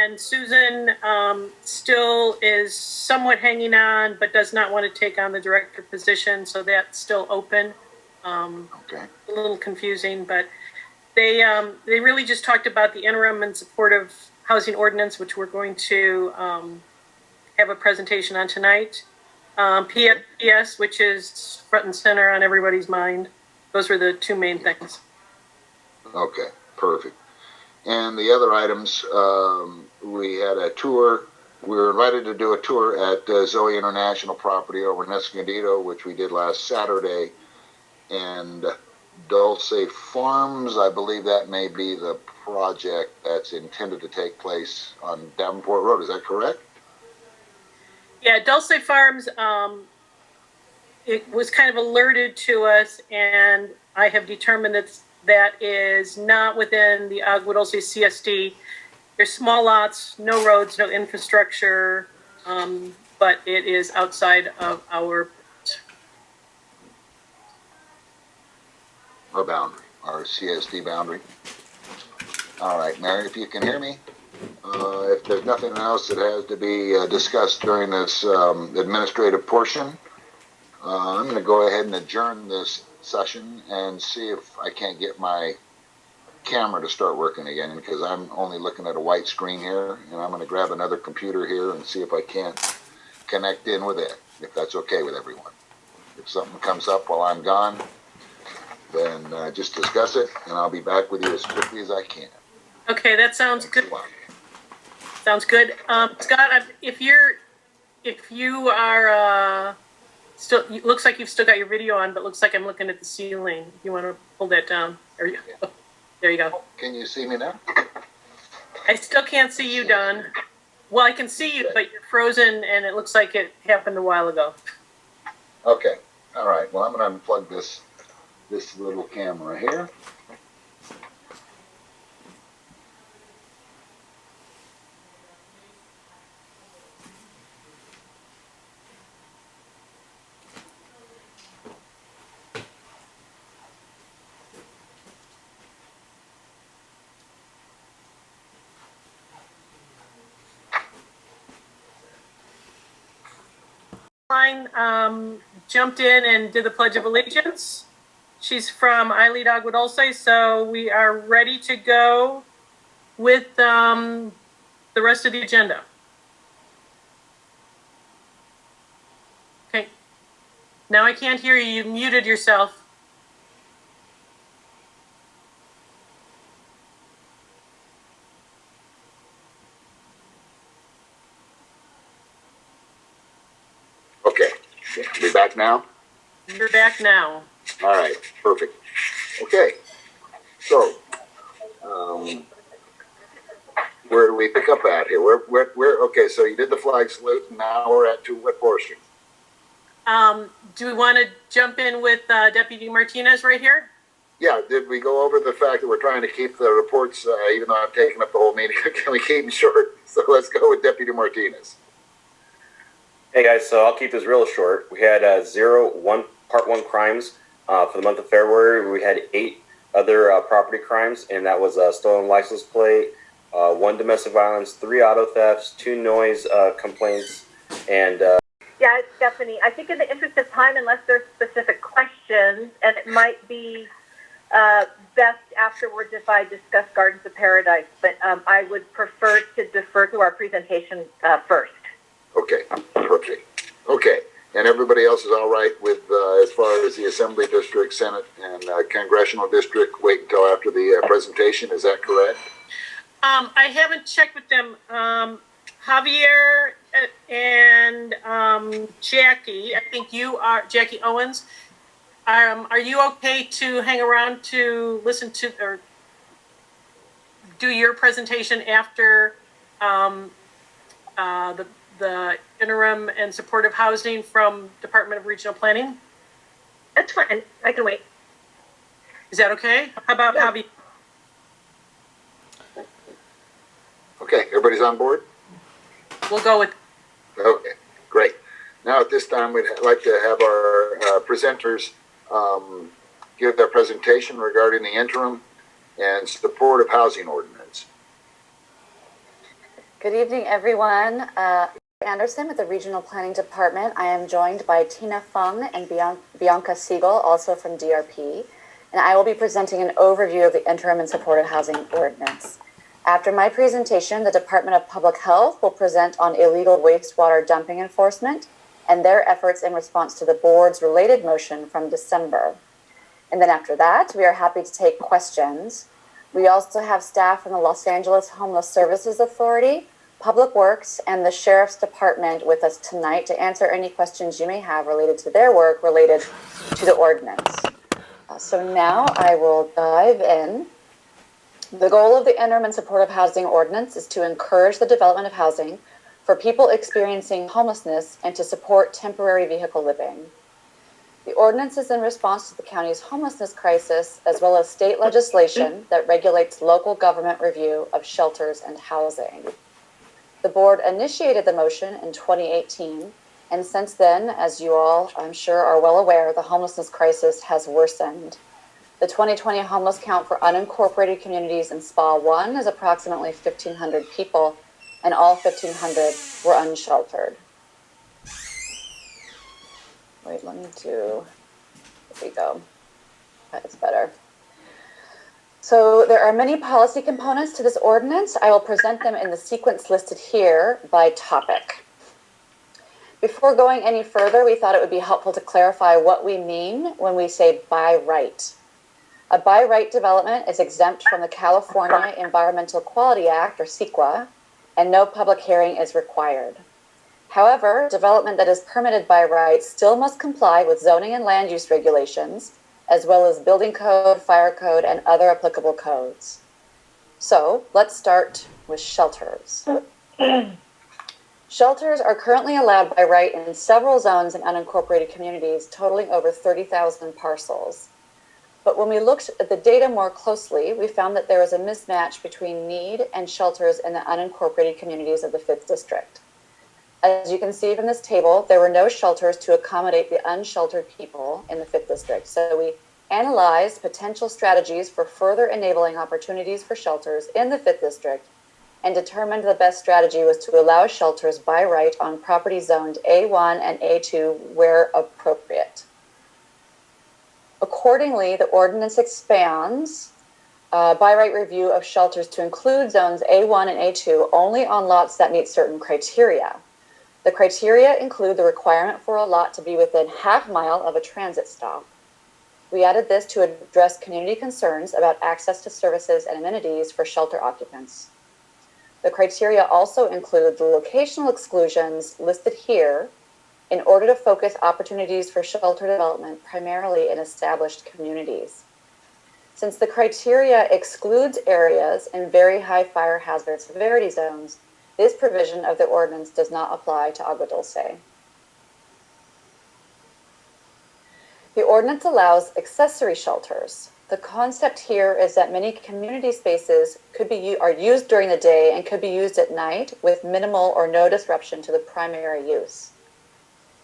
and Susan still is somewhat hanging on, but does not want to take on the director position, so that's still open. Okay. A little confusing, but they really just talked about the interim and supportive housing ordinance, which we're going to have a presentation on tonight. PFPS, which is front and center on everybody's mind. Those were the two main things. Okay, perfect. And the other items, we had a tour. We were invited to do a tour at Zoe International property over in Escondido, which we did last Saturday. And Dulce Farms, I believe that may be the project that's intended to take place on Davenport Road. Is that correct? Yeah, Dulce Farms, it was kind of alerted to us, and I have determined that is not within the Agua Dulce CSD. There's small lots, no roads, no infrastructure, but it is outside of our boundary, our CSD boundary. All right, Mary, if you can hear me. If there's nothing else that has to be discussed during this administrative portion, I'm going to go ahead and adjourn this session and see if I can't get my camera to start working again, because I'm only looking at a white screen here, and I'm going to grab another computer here and see if I can't connect in with it, if that's okay with everyone. If something comes up while I'm gone, then just discuss it, and I'll be back with you as quickly as I can. Okay, that sounds good. Sounds good. Scott, if you are still, it looks like you've still got your video on, but looks like I'm looking at the ceiling. You want to pull that down? There you go. Can you see me now? I still can't see you, Don. Well, I can see you, but you're frozen, and it looks like it happened a while ago. Okay. All right. Well, I'm going to unplug this little camera here. Jumped in and did the Pledge of Allegiance. She's from I Lead Agua Dulce, so we are ready to go with the rest of the agenda. Okay. Now I can't hear you. You muted yourself. Okay. Be back now? You're back now. All right, perfect. Okay, so where do we pick up at here? Okay, so you did the flag salute, and now we're at to what portion? Do we want to jump in with Deputy Martinez right here? Yeah, did we go over the fact that we're trying to keep the reports, even though I'm taking up the whole meeting, can we keep them short? So let's go with Deputy Martinez. Hey guys, so I'll keep this real short. We had part one crimes for the month of February. We had 8 other property crimes, and that was a stolen license plate, 1 domestic violence, 3 auto thefts, 2 noise complaints, and yeah, it's Stephanie. I think in the interest of time, unless there's specific questions, and it might be best afterwards if I discuss Gardens of Paradise, but I would prefer to defer to our presentation first. Okay, perfect. Okay, and everybody else is all right with, as far as the Assembly District, Senate, and Congressional District, wait until after the presentation, is that correct? I haven't checked with them. Javier and Jackie, I think you are, Jackie Owens, are you okay to hang around to listen to, or do your presentation after the interim and supportive housing from Department of Regional Planning? That's fine. I can wait. Is that okay? How about Javi? Okay, everybody's on board? We'll go with. Okay, great. Now at this time, we'd like to have our presenters give their presentation regarding the interim and supportive housing ordinance. Good evening, everyone. Anderson with the Regional Planning Department. I am joined by Tina Fung and Bianca Siegel, also from DRP, and I will be presenting an overview of the Interim and Supportive Housing Ordinance. After my presentation, the Department of Public Health will present on illegal wastewater dumping enforcement and their efforts in response to the board's related motion from December. And then after that, we are happy to take questions. We also have staff from the Los Angeles Homeless Services Authority, Public Works, and the Sheriff's Department with us tonight to answer any questions you may have related to their work related to the ordinance. So now I will dive in. The goal of the Interim and Supportive Housing Ordinance is to encourage the development of housing for people experiencing homelessness and to support temporary vehicle living. The ordinance is in response to the county's homelessness crisis, as well as state legislation that regulates local government review of shelters and housing. The board initiated the motion in 2018, and since then, as you all, I'm sure, are well aware, the homelessness crisis has worsened. The 2020 homeless count for unincorporated communities in SPA 1 is approximately 1,500 people, and all 1,500 were unsheltered. Wait, let me do, there we go, that's better. So there are many policy components to this ordinance. I will present them in the sequence listed here by topic. Before going any further, we thought it would be helpful to clarify what we mean when we say by right. A by right development is exempt from the California Environmental Quality Act, or CEQA, and no public hearing is required. However, development that is permitted by right still must comply with zoning and land use regulations, as well as building code, fire code, and other applicable codes. So let's start with shelters. Shelters are currently allowed by right in several zones in unincorporated communities, totaling over 30,000 parcels. But when we looked at the data more closely, we found that there was a mismatch between need and shelters in the unincorporated communities of the 5th District. As you can see from this table, there were no shelters to accommodate the unsheltered people in the 5th District. So we analyzed potential strategies for further enabling opportunities for shelters in the 5th District and determined the best strategy was to allow shelters by right on property zoned A1 and A2 where appropriate. Accordingly, the ordinance expands by right review of shelters to include zones A1 and A2 only on lots that meet certain criteria. The criteria include the requirement for a lot to be within half mile of a transit stop. We added this to address community concerns about access to services and amenities for shelter occupants. The criteria also include the locational exclusions listed here in order to focus opportunities for shelter development primarily in established communities. Since the criteria excludes areas in very high fire hazard severity zones, this provision of the ordinance does not apply to Agua Dulce. The ordinance allows accessory shelters. The concept here is that many community spaces are used during the day and could be used at night with minimal or no disruption to the primary use.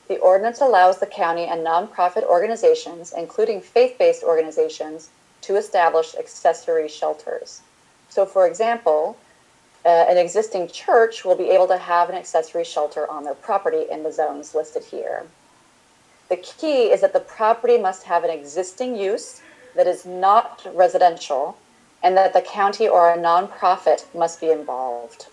The ordinance allows the county and nonprofit organizations, including faith-based organizations, to establish accessory shelters. So, for example, an existing church will be able to have an accessory shelter on their property in the zones listed here. The key is that the property must have an existing use that is not residential and that the county or a nonprofit must be involved.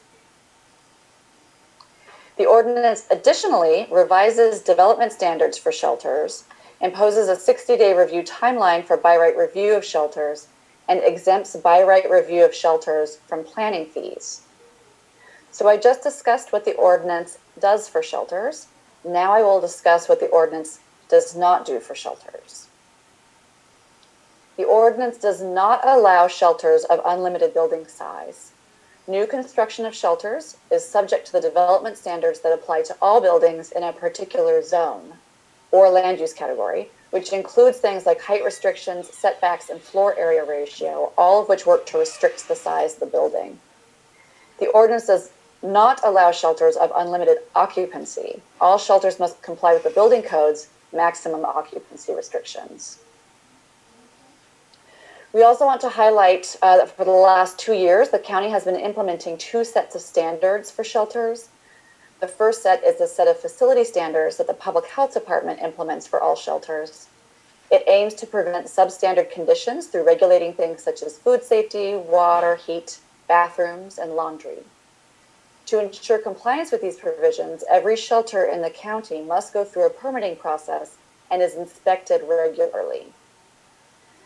The ordinance additionally revises development standards for shelters, imposes a 60-day review timeline for by right review of shelters, and exempts by right review of shelters from planning fees. So I just discussed what the ordinance does for shelters. Now I will discuss what the ordinance does not do for shelters. The ordinance does not allow shelters of unlimited building size. New construction of shelters is subject to the development standards that apply to all buildings in a particular zone or land use category, which includes things like height restrictions, setbacks, and floor area ratio, all of which work to restrict the size of the building. The ordinance does not allow shelters of unlimited occupancy. All shelters must comply with the building code's maximum occupancy restrictions. We also want to highlight that for the last 2 years, the county has been implementing 2 sets of standards for shelters. The first set is a set of facility standards that the Public Health Department implements for all shelters. It aims to prevent substandard conditions through regulating things such as food safety, water, heat, bathrooms, and laundry. To ensure compliance with these provisions, every shelter in the county must go through a permitting process and is inspected regularly.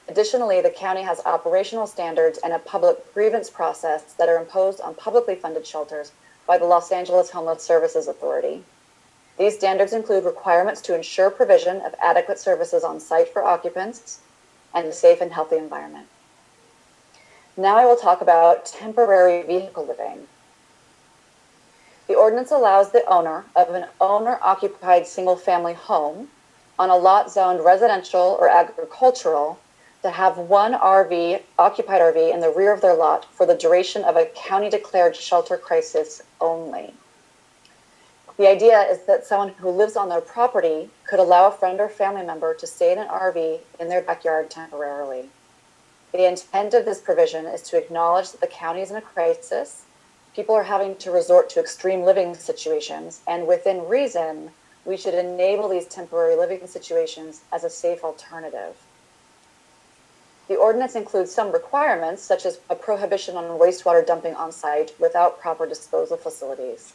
Additionally, the county has operational standards and a public grievance process that are imposed on publicly funded shelters by the Los Angeles Homeless Services Authority. These standards include requirements to ensure provision of adequate services on site for occupants and a safe and healthy environment. Now I will talk about temporary vehicle living. The ordinance allows the owner of an owner-occupied single-family home on a lot zoned residential or agricultural to have one occupied RV in the rear of their lot for the duration of a county-declared shelter crisis only. The idea is that someone who lives on their property could allow a friend or family member to stay in an RV in their backyard temporarily. The intent of this provision is to acknowledge that the county is in a crisis, people are having to resort to extreme living situations, and within reason, we should enable these temporary living situations as a safe alternative. The ordinance includes some requirements, such as a prohibition on wastewater dumping on site without proper disposal facilities.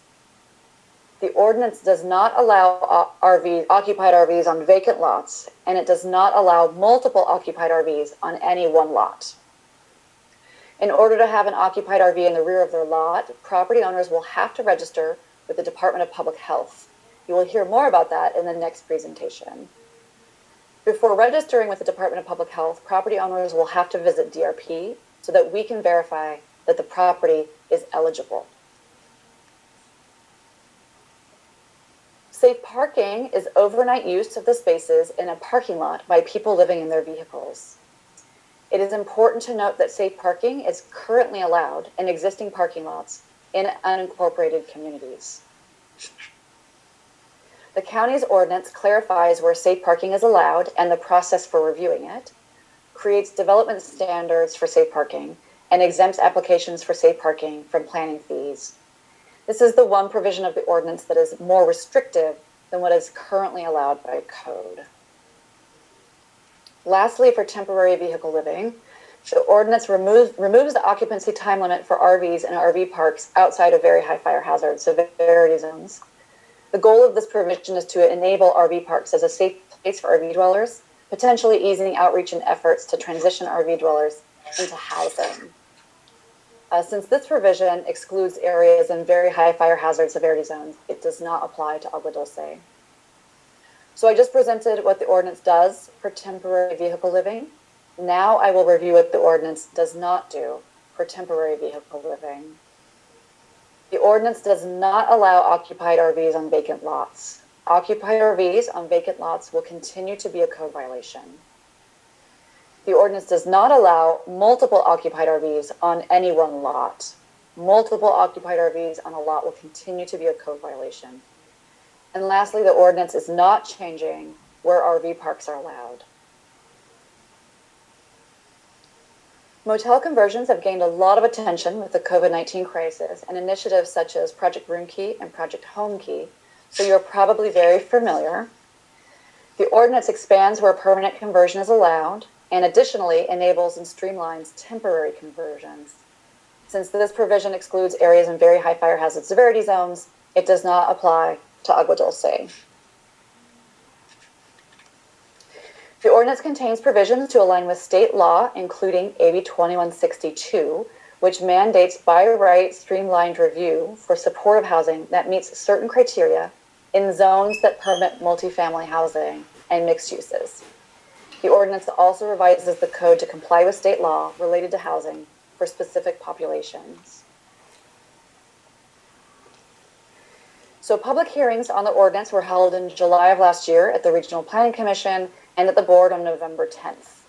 The ordinance does not allow occupied RVs on vacant lots, and it does not allow multiple occupied RVs on any one lot. In order to have an occupied RV in the rear of their lot, property owners will have to register with the Department of Public Health. You will hear more about that in the next presentation. Before registering with the Department of Public Health, property owners will have to visit DRP so that we can verify that the property is eligible. Safe parking is overnight use of the spaces in a parking lot by people living in their vehicles. It is important to note that safe parking is currently allowed in existing parking lots in unincorporated communities. The county's ordinance clarifies where safe parking is allowed and the process for reviewing it, creates development standards for safe parking, and exempts applications for safe parking from planning fees. This is the one provision of the ordinance that is more restrictive than what is currently allowed by code. Lastly, for temporary vehicle living, the ordinance removes the occupancy time limit for RVs and RV parks outside of very high fire hazard severity zones. The goal of this provision is to enable RV parks as a safe place for RV dwellers, potentially easing outreach and efforts to transition RV dwellers into housing. Since this provision excludes areas in very high fire hazard severity zones, it does not apply to Agua Dulce. So I just presented what the ordinance does for temporary vehicle living. Now I will review what the ordinance does not do for temporary vehicle living. The ordinance does not allow occupied RVs on vacant lots. Occupied RVs on vacant lots will continue to be a code violation. The ordinance does not allow multiple occupied RVs on any one lot. Multiple occupied RVs on a lot will continue to be a code violation. And lastly, the ordinance is not changing where RV parks are allowed. Motel conversions have gained a lot of attention with the COVID-19 crisis and initiatives such as Project Room Key and Project Home Key, so you're probably very familiar. The ordinance expands where permanent conversion is allowed and additionally enables and streamlines temporary conversions. Since this provision excludes areas in very high fire hazard severity zones, it does not apply to Agua Dulce. The ordinance contains provisions to align with state law, including AB 2162, which mandates by right streamlined review for supportive housing that meets certain criteria in zones that permit multifamily housing and mixed uses. The ordinance also revises the code to comply with state law related to housing for specific populations. So public hearings on the ordinance were held in July of last year at the Regional Planning Commission and at the board on November 10th.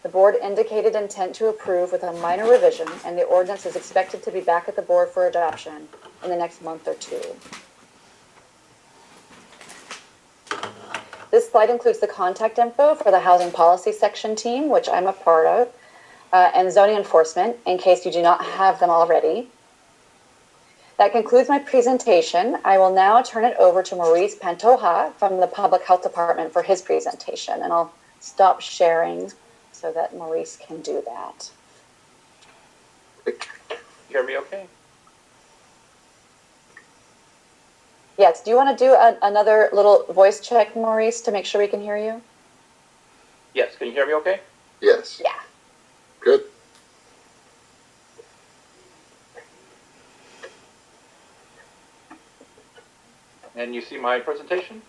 The board indicated intent to approve with a minor revision, and the ordinance is expected to be back at the board for adoption in the next month or two. This slide includes the contact info for the Housing Policy Section team, which I'm a part of. and zoning enforcement, in case you do not have them already. That concludes my presentation. I will now turn it over to Maurice Pantoja from the Public Health Department for his presentation, and I'll stop sharing so that Maurice can do that. You hear me okay? Yes, do you want to do another little voice check, Maurice, to make sure we can hear you? Yes, can you hear me okay? Yes. Yeah. Good. And you see my presentation?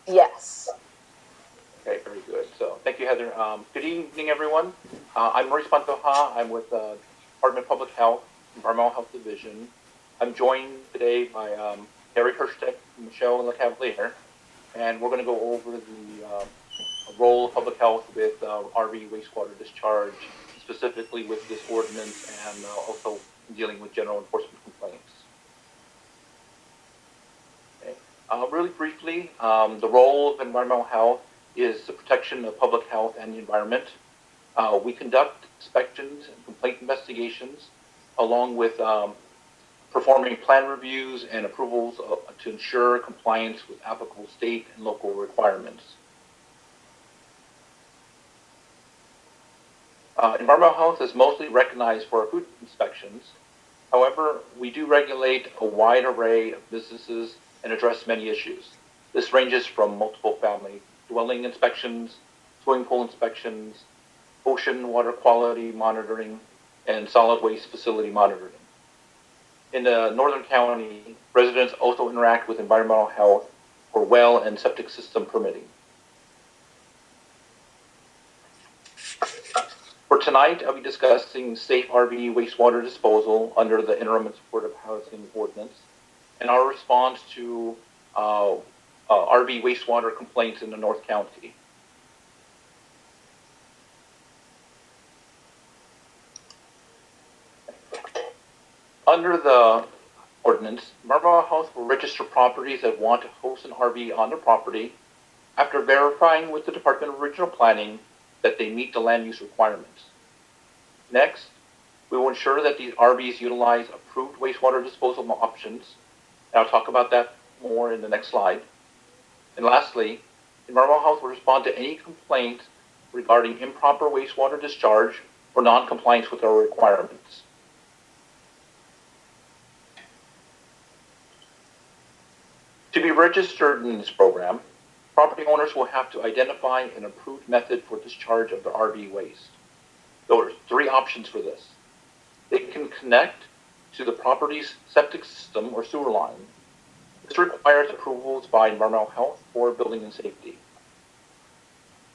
Yes. Okay, very good. So thank you, Heather. Good evening, everyone. I'm Maurice Pantoja. I'm with the Department of Public Health, Environmental Health Division. I'm joined today by Harry Hirschtek and Michelle LeCavalier, and we're going to go over the role of public health with RV wastewater discharge, specifically with this ordinance, and also dealing with general enforcement complaints. Okay. Really briefly, the role of environmental health is the protection of public health and the environment. We conduct inspections and complaint investigations, along with performing plan reviews and approvals to ensure compliance with applicable state and local requirements. Environmental health is mostly recognized for our food inspections. However, we do regulate a wide array of businesses and address many issues. This ranges from multiple family dwelling inspections, swimming pool inspections, ocean water quality monitoring, and solid waste facility monitoring. In the Northern County, residents also interact with environmental health for well and septic system permitting. For tonight, I'll be discussing safe RV wastewater disposal under the Interim and Supportive Housing Ordinance and our response to RV wastewater complaints in the North County. Under the ordinance, environmental health will register properties that want to host an RV on their property after verifying with the Department of Regional Planning that they meet the land use requirements. Next, we will ensure that these RVs utilize approved wastewater disposal options, and I'll talk about that more in the next slide. And lastly, environmental health will respond to any complaints regarding improper wastewater discharge or non-compliance with our requirements. To be registered in this program, property owners will have to identify an approved method for discharge of their RV waste. There are 3 options for this. They can connect to the property's septic system or sewer line. This requires approvals by environmental health or building and safety.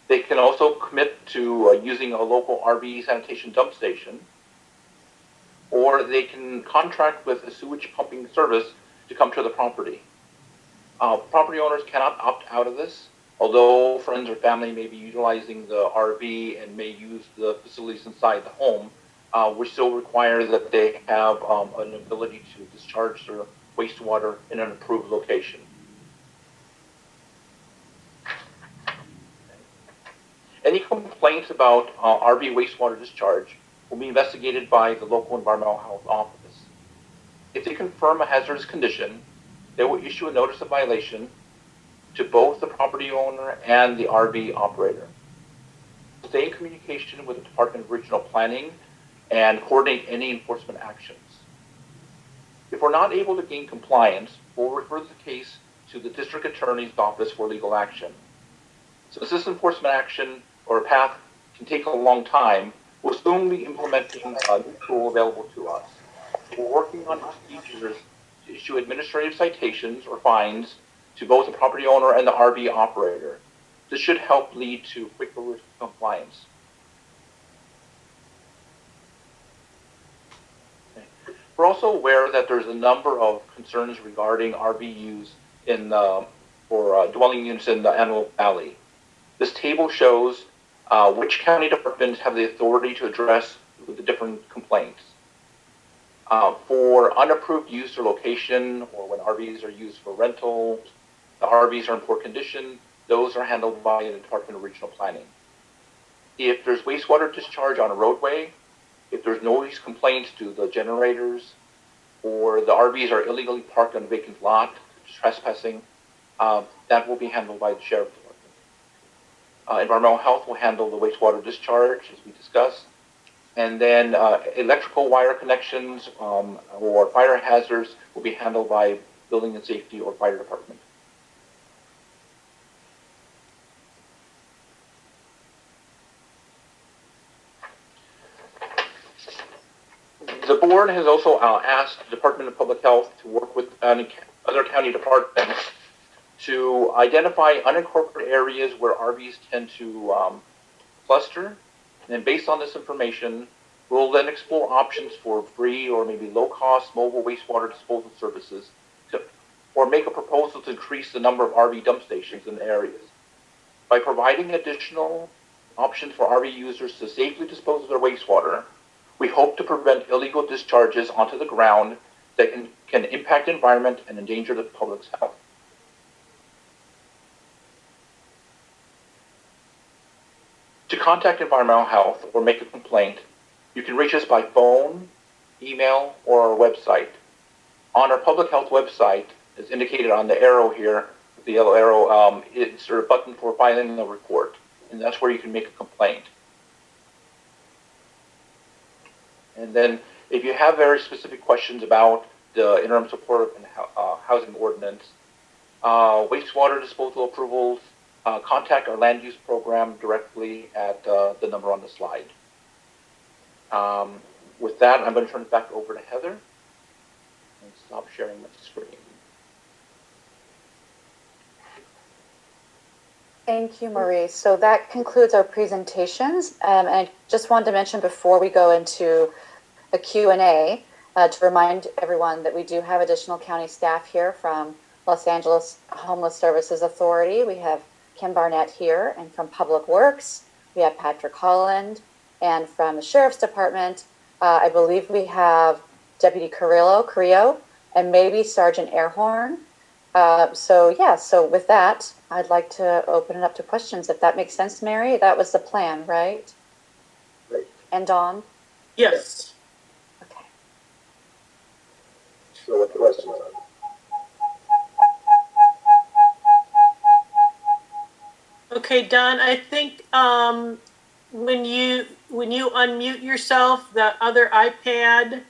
They can also commit to using a local RV sanitation dump station, or they can contract with a sewage pumping service to come to the property. Property owners cannot opt out of this, although friends or family may be utilizing the RV and may use the facilities inside the home. We still require that they have an ability to discharge their wastewater in an approved location. Any complaints about RV wastewater discharge will be investigated by the local environmental health office. If they confirm a hazardous condition, they will issue a notice of violation to both the property owner and the RV operator. Stay in communication with the Department of Regional Planning and coordinate any enforcement actions. If we're not able to gain compliance, we'll refer the case to the District Attorney's Office for legal action. Since this enforcement action or path can take a long time, we'll soon be implementing a new tool available to us. We're working on procedures to issue administrative citations or fines to both the property owner and the RV operator. This should help lead to quicker compliance. Okay. We're also aware that there's a number of concerns regarding RV use in for dwelling units in the Antelope Valley. This table shows which county departments have the authority to address the different complaints. For unapproved use or location, or when RVs are used for rental, the RVs are in poor condition, those are handled by the Department of Regional Planning. if there's wastewater discharge on a roadway, if there's noise complaints to the generators, or the RVs are illegally parked on a vacant lot, trespassing, that will be handled by the Sheriff's Department. Environmental Health will handle the wastewater discharge, as we discussed. And then electrical wire connections or fire hazards will be handled by Building and Safety or Fire Department. The board has also asked the Department of Public Health to work with other county departments to identify unincorporated areas where RVs tend to cluster. And based on this information, we'll then explore options for free or maybe low-cost mobile wastewater disposal services or make a proposal to increase the number of RV dump stations in the areas. By providing additional options for RV users to safely dispose of their wastewater, we hope to prevent illegal discharges onto the ground that can impact the environment and endanger the public's health. To contact Environmental Health or make a complaint, you can reach us by phone, email, or our website. On our public health website, as indicated on the arrow here, the yellow arrow, it's a button for filing a report, and that's where you can make a complaint. And then if you have very specific questions about the interim support and housing ordinance, wastewater disposal approvals, contact our land use program directly at the number on the slide. With that, I'm going to turn it back over to Heather and stop sharing my screen. Thank you, Marie. So that concludes our presentations. And I just wanted to mention before we go into a Q&A to remind everyone that we do have additional county staff here from Los Angeles Homeless Services Authority. We have Kim Barnett here, and from Public Works, we have Patrick Holland, and from the Sheriff's Department, I believe we have Deputy Carrillo, and maybe Sergeant Airhorn. So with that, I'd like to open it up to questions, if that makes sense, Mary. That was the plan, right? Right. And Dawn? Yes. Okay. So what the questions are? Okay, Don, I think when you unmute yourself, the other iPad,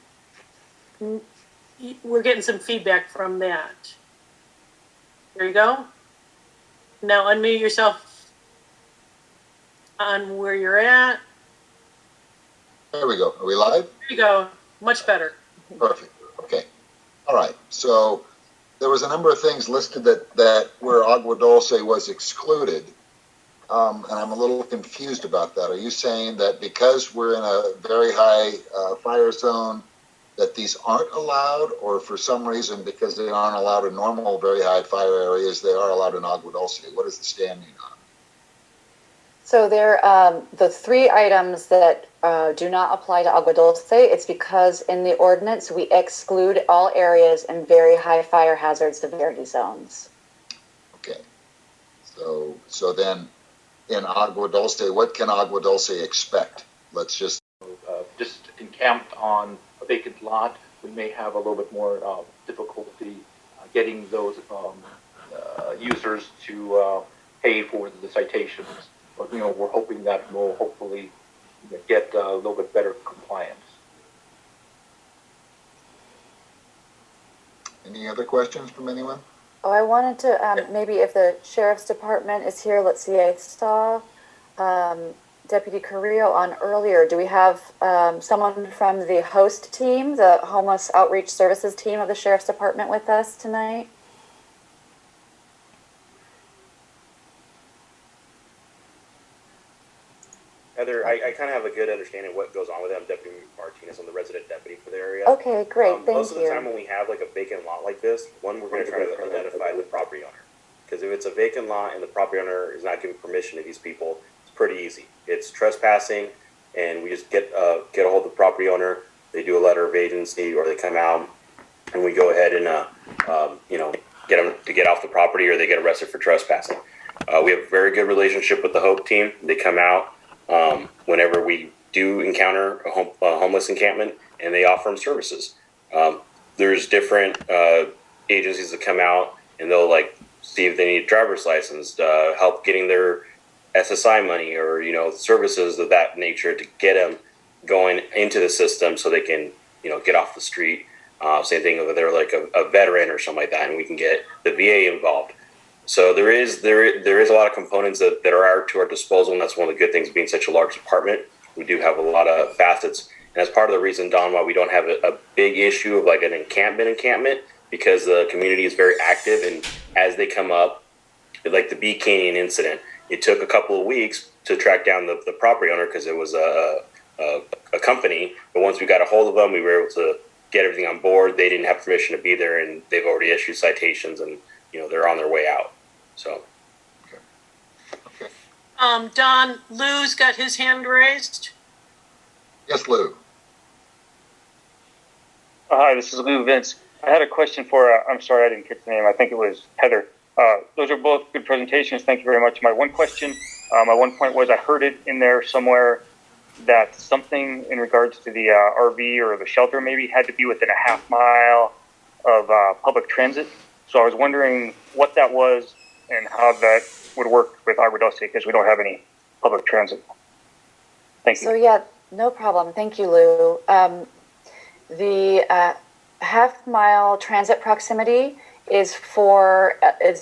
we're getting some feedback from that. There you go. Now unmute yourself on where you're at. There we go. Are we live? There you go. Much better. Perfect. Okay. All right. So there was a number of things listed that where Agua Dulce was excluded. And I'm a little confused about that. Are you saying that because we're in a very high fire zone, that these aren't allowed, or for some reason, because they aren't allowed in normal very high fire areas, they are allowed in Agua Dulce? What is the standing on? So there, the three items that do not apply to Agua Dulce, it's because in the ordinance, we exclude all areas in very high fire hazard severity zones. Okay. So then in Agua Dulce, what can Agua Dulce expect? Let's just Encamped on a vacant lot, we may have a little bit more difficulty getting those users to pay for the citations. But we're hoping that we'll hopefully get a little bit better compliance. Any other questions from anyone? Oh, I wanted to, maybe if the Sheriff's Department is here, let's see, I saw Deputy Carrillo on earlier. Do we have someone from the host team, the Homeless Outreach Services team of the Sheriff's Department with us tonight? Heather, I kind of have a good understanding of what goes on with them. Deputy Martinez, I'm the resident deputy for the area. Okay, great, thank you. Most of the time when we have like a vacant lot like this, one, we're going to try to identify the property owner. Because if it's a vacant lot and the property owner is not giving permission to these people, it's pretty easy. It's trespassing, and we just get a hold of the property owner. They do a letter of agency, or they come out, and we go ahead and get them to get off the property, or they get arrested for trespassing. We have a very good relationship with the Hope team. They come out. whenever we do encounter a homeless encampment, and they offer them services. There's different agencies that come out and they'll like see if they need a driver's license, help getting their SSI money, or services of that nature to get them going into the system so they can get off the street. Same thing if they're like a veteran or something like that, and we can get the VA involved. So there is a lot of components that are to our disposal, and that's one of the good things being such a large department. We do have a lot of facets, and that's part of the reason, Don, why we don't have a big issue of like an encampment, because the community is very active, and as they come up, like the Bee Canyon incident, it took a couple of weeks to track down the property owner because it was a company, but once we got a hold of them, we were able to get everything on board. They didn't have permission to be there, and they've already issued citations, and they're on their way out. So, Okay. Don, Lou's got his hand raised. Yes, Lou. Hi, this is Lou Vince. I had a question for, I'm sorry, I didn't catch the name. I think it was Heather. Those are both good presentations. Thank you very much. My one question, my one point was I heard it in there somewhere that something in regards to the RV or the shelter maybe had to be within a half mile of public transit. So I was wondering what that was and how that would work with Agua Dulce, because we don't have any public transit. Thank you. So yeah, no problem. Thank you, Lou. The half-mile transit proximity is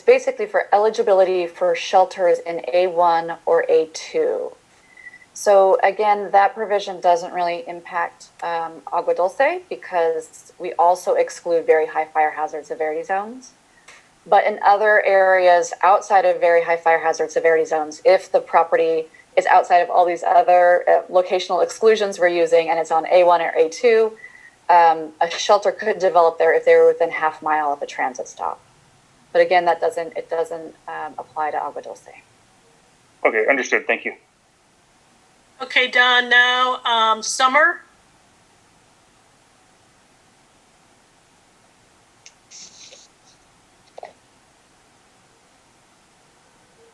basically for eligibility for shelters in A1 or A2. So again, that provision doesn't really impact Agua Dulce because we also exclude very high fire hazard severity zones. But in other areas outside of very high fire hazard severity zones, if the property is outside of all these other locational exclusions we're using and it's on A1 or A2, a shelter could develop there if they were within half mile of a transit stop. But again, it doesn't apply to Agua Dulce. Okay, understood. Thank you. Okay, Don, now Summer.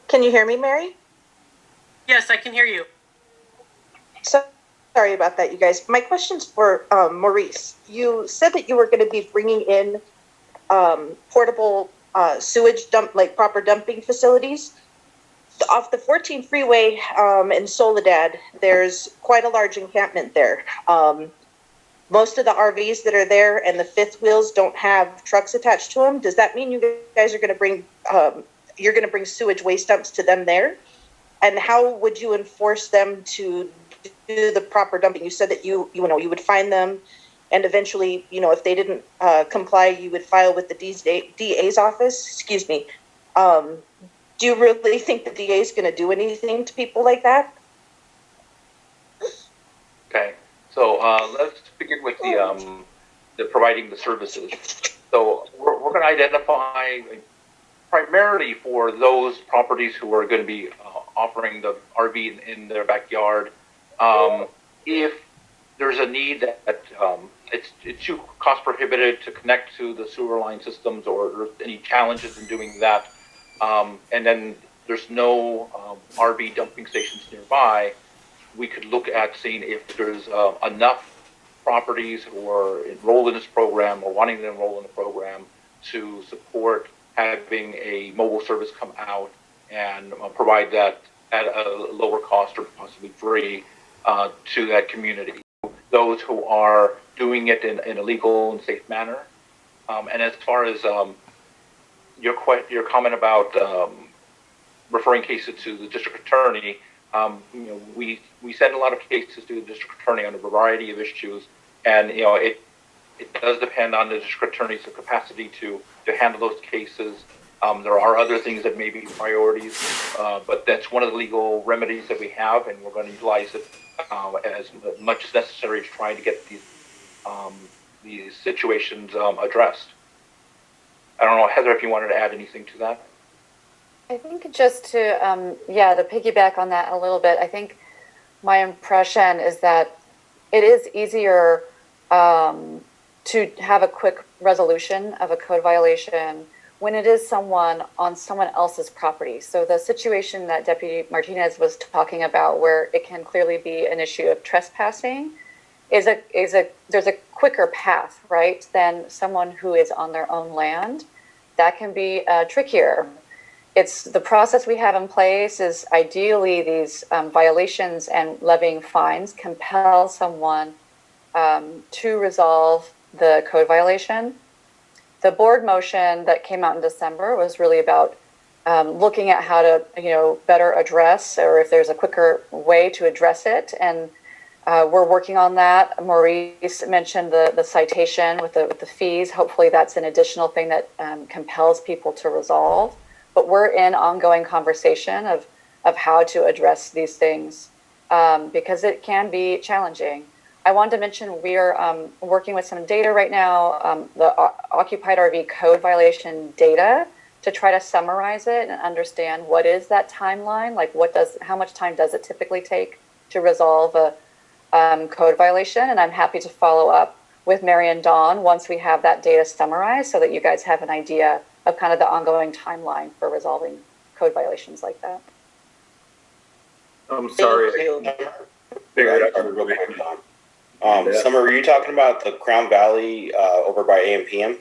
Can you hear me, Mary? Yes, I can hear you. So, sorry about that, you guys. My question's for Maurice. You said that you were going to be bringing in portable sewage dump, like proper dumping facilities. Off the 14 freeway in Soledad, there's quite a large encampment there. Most of the RVs that are there and the fifth wheels don't have trucks attached to them. Does that mean you guys are going to bring you're going to bring sewage waste dumps to them there? And how would you enforce them to do the proper dumping? You said that you would find them, and eventually, if they didn't comply, you would file with the DA's office. Excuse me. Do you really think the DA is going to do anything to people like that? Okay, so let's begin with the providing the services. So we're going to identify primarily for those properties who are going to be offering the RV in their backyard. If there's a need that it's too cost prohibitive to connect to the sewer line systems, or there's any challenges in doing that, and then there's no RV dumping stations nearby, we could look at seeing if there's enough properties who are enrolled in this program or wanting to enroll in the program to support having a mobile service come out and provide that at a lower cost or possibly free to that community. Those who are doing it in a legal and safe manner. And as far as your comment about referring cases to the district attorney, we send a lot of cases to the district attorney on a variety of issues, and it does depend on the district attorney's capacity to handle those cases. There are other things that may be priorities, but that's one of the legal remedies that we have, and we're going to utilize it as much as necessary to try to get these situations addressed. I don't know, Heather, if you wanted to add anything to that. I think just to piggyback on that a little bit, I think my impression is that it is easier to have a quick resolution of a code violation when it is someone on someone else's property. So the situation that Deputy Martinez was talking about, where it can clearly be an issue of trespassing, there's a quicker path, right, than someone who is on their own land. That can be trickier. It's the process we have in place is ideally these violations and levying fines compel someone to resolve the code violation. The board motion that came out in December was really about looking at how to, better address, or if there's a quicker way to address it. And we're working on that. Maurice mentioned the citation with the fees. Hopefully that's an additional thing that compels people to resolve. But we're in ongoing conversation of how to address these things because it can be challenging. I wanted to mention we are working with some data right now, the occupied RV code violation data, to try to summarize it and understand what is that timeline, like how much time does it typically take to resolve a code violation. And I'm happy to follow up with Mary and Dawn once we have that data summarized so that you guys have an idea of kind of the ongoing timeline for resolving code violations like that. I'm sorry. Figured I could go behind Dawn. Summer, were you talking about the Crown Valley over by AMPM?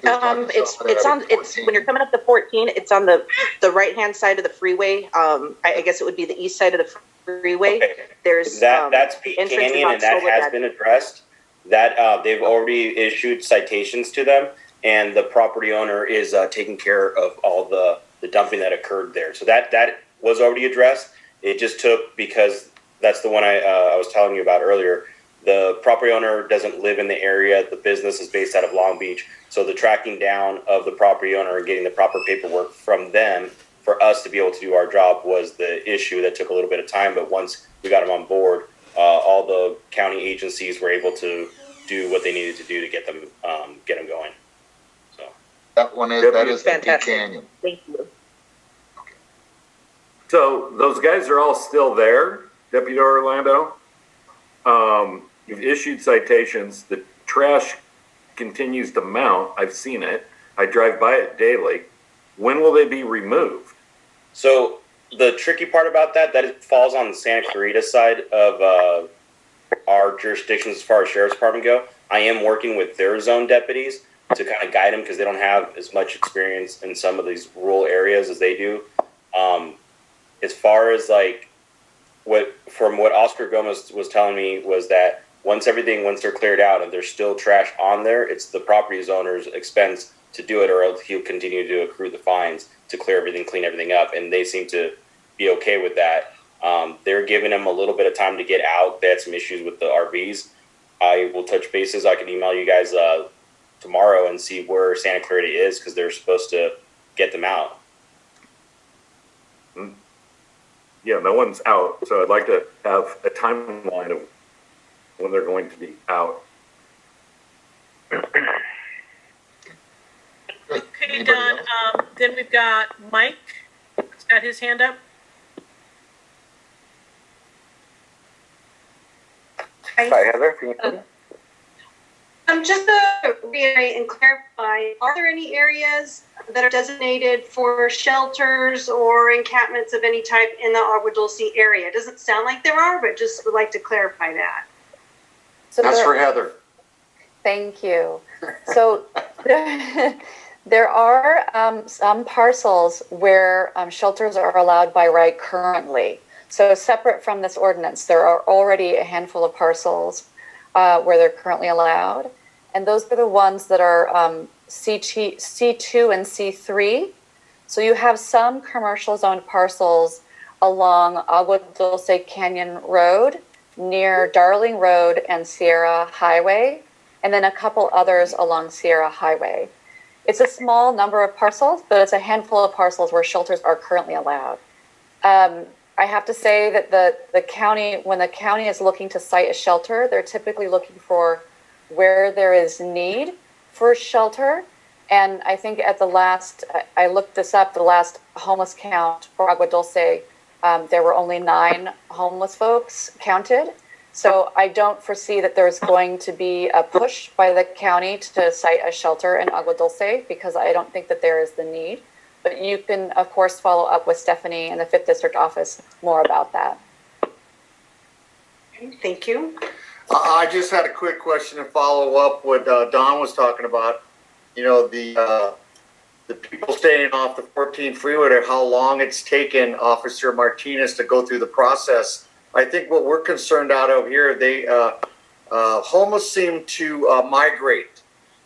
It's when you're coming up the 14, it's on the right-hand side of the freeway. I guess it would be the east side of the freeway. Okay. There's that's Peak Canyon, and that has been addressed. That they've already issued citations to them, and the property owner is taking care of all the dumping that occurred there. So that was already addressed. It just took, because that's the one I was telling you about earlier. The property owner doesn't live in the area. The business is based out of Long Beach. So the tracking down of the property owner and getting the proper paperwork from them for us to be able to do our job was the issue that took a little bit of time. But once we got them on board, all the county agencies were able to do what they needed to do to get them going. So that is fantastic. Peak Canyon. Thank you. So those guys are all still there, Deputy Orlando. You've issued citations. The trash continues to mount. I've seen it. I drive by it daily. When will they be removed? So the tricky part about that it falls on the Santa Clarita side of our jurisdictions as far as Sheriff's Department go. I am working with their zone deputies to kind of guide them because they don't have as much experience in some of these rural areas as they do. As far as like what Oscar Gomez was telling me was that once they're cleared out and there's still trash on there, it's the property owner's expense to do it, or else he'll continue to accrue the fines to clean everything up. And they seem to be okay with that. They're giving them a little bit of time to get out. They had some issues with the RVs. I will touch bases. I can email you guys tomorrow and see where Santa Clarita is, because they're supposed to get them out. Yeah, no one's out, so I'd like to have a timeline of when they're going to be out. Okay, Don. Then we've got Mike. He's got his hand up. Hi, Heather. Can you hear me? Just to reiterate and clarify, are there any areas that are designated for shelters or encampments of any type in the Agua Dulce area? It doesn't sound like there are, but just would like to clarify that. So That's for Heather. Thank you. So there are some parcels where shelters are allowed by right currently. So separate from this ordinance, there are already a handful of parcels where they're currently allowed. And those are the ones that are C2 and C3. So you have some commercial zoned parcels along Agua Dulce Canyon Road, near Darling Road and Sierra Highway, and then a couple others along Sierra Highway. It's a small number of parcels, but it's a handful of parcels where shelters are currently allowed. I have to say that the county, when the county is looking to site a shelter, they're typically looking for where there is need for shelter. And I think at the last, I looked this up, the last homeless count for Agua Dulce, there were only 9 homeless folks counted. So I don't foresee that there's going to be a push by the county to site a shelter in Agua Dulce, because I don't think that there is the need. But you can, of course, follow up with Stephanie in the 5th District office more about that. Thank you. I just had a quick question to follow up what Don was talking about. You know, the people staying off the 14 freeway, how long it's taken Officer Martinez to go through the process. I think what we're concerned out of here, homeless seem to migrate.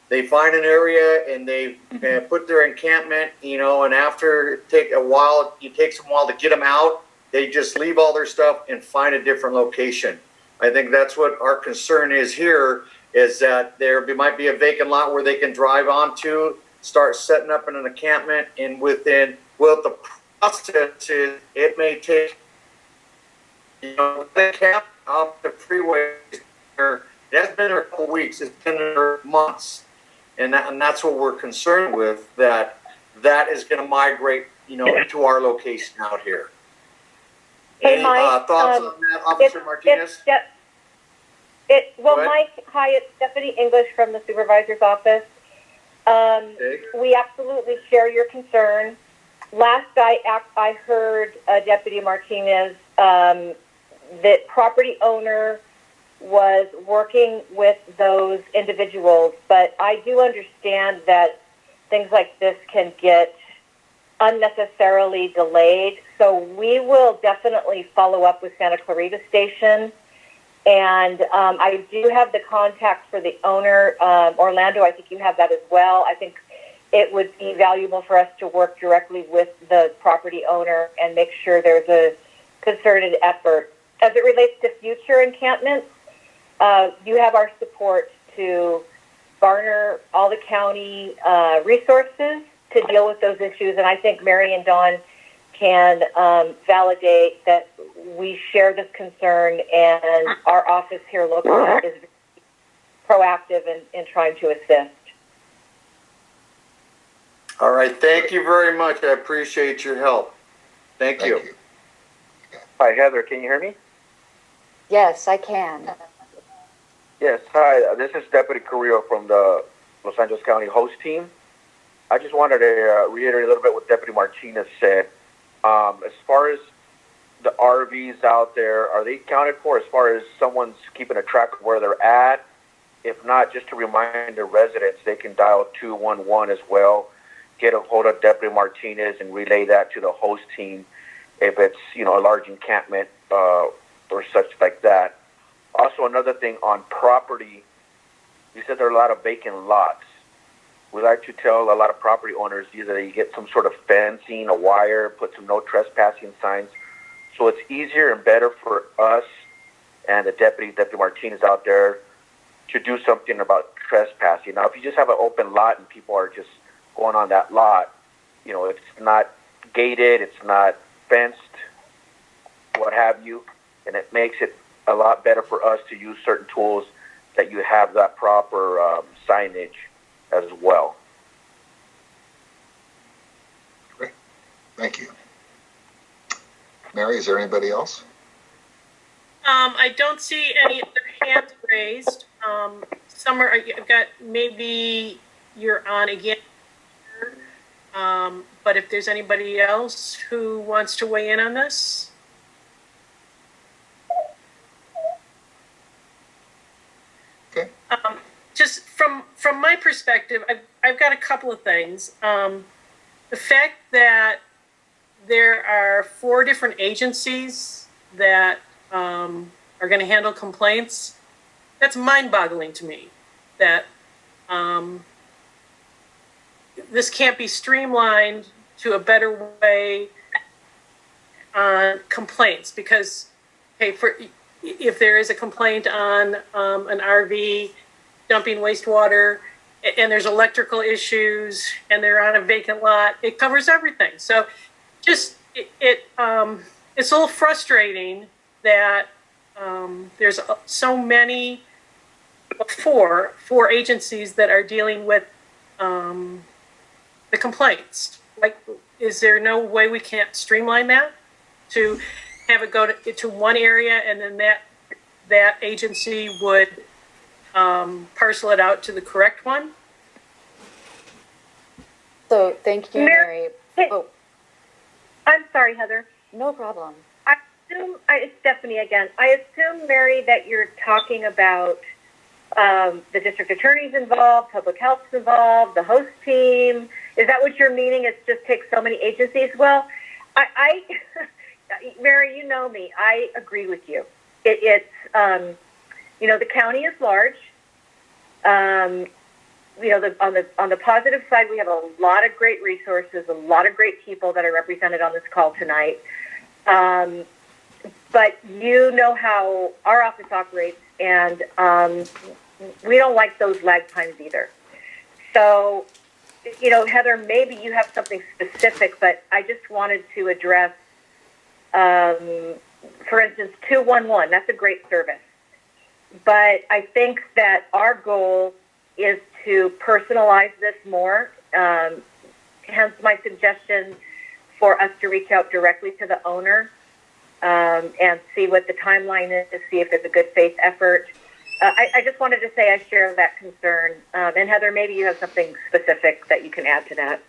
They find an area and they put their encampment, you know, and after it takes a while to get them out, they just leave all their stuff and find a different location. I think that's what our concern is here, is that there might be a vacant lot where they can drive onto, start setting up in an encampment, and the process is, it may take, you know, the camp off the freeway, it has been there a couple weeks, it's been there months. And that's what we're concerned with, that is going to migrate, you know, into our location out here. Hey, Any Mike, thoughts on that, Officer Martinez? Mike, hi, it's Stephanie English from the supervisor's office. We absolutely share your concern. Last I heard Deputy Martinez, that property owner was working with those individuals, but I do understand that things like this can get unnecessarily delayed. So we will definitely follow up with Santa Clarita Station. And I do have the contact for the owner, Orlando. I think you have that as well. I think it would be valuable for us to work directly with the property owner and make sure there's a concerted effort. As it relates to future encampments, you have our support to garner all the county resources to deal with those issues. And I think Mary and Dawn can validate that we share this concern, and our office here locally is proactive in trying to assist. All right, thank you very much. I appreciate your help. Thank you. Hi, Heather, can you hear me? Yes, I can. Yes, hi, this is Deputy Carrillo from the Los Angeles County host team. I just wanted to reiterate a little bit what Deputy Martinez said. As far as the RVs out there, are they accounted for as far as someone's keeping a track of where they're at? If not, just to remind the residents, they can dial 211 as well, get a hold of Deputy Martinez and relay that to the host team if it's, you know, a large encampment or such like that. Also, another thing on property, you said there are a lot of vacant lots. We like to tell a lot of property owners either you get some sort of fencing, a wire, put some no trespassing signs, so it's easier and better for us and the Deputy Martinez out there to do something about trespassing. Now, if you just have an open lot and people are just going on that lot, you know, it's not gated, it's not fenced, what have you, and it makes it a lot better for us to use certain tools that you have that proper signage as well. Great. Thank you. Mary, is there anybody else? I don't see any other hands raised. Summer, I've got, maybe you're on again. But if there's anybody else who wants to weigh in on this. Okay. Just from my perspective, I've got a couple of things. The fact that there are 4 different agencies that are going to handle complaints, that's mind-boggling to me. That this can't be streamlined to a better way on complaints, because, hey, if there is a complaint on an RV dumping wastewater and there's electrical issues and they're on a vacant lot, it covers everything. So just it's a little frustrating that there's so many, 4 agencies that are dealing with the complaints. Like, is there no way we can't streamline that to have it go to one area, and then that that agency would parcel it out to the correct one. So thank you, Mary. Oh, I'm sorry, Heather. no problem. It's Stephanie again. I assume, Mary, that you're talking about the district attorney's involved, public health's involved, the host team. Is that what you're meaning? It just takes so many agencies? Well, I Mary, you know me. I agree with you. It's the county is large. On the positive side, we have a lot of great resources, a lot of great people that are represented on this call tonight. But you know how our office operates, and we don't like those lag times either. So, Heather, maybe you have something specific, but I just wanted to address, for instance, 211. That's a great service. But I think that our goal is to personalize this more, hence my suggestion for us to reach out directly to the owner and see what the timeline is, to see if there's a good faith effort. I just wanted to say I share that concern. And Heather, maybe you have something specific that you can add to that.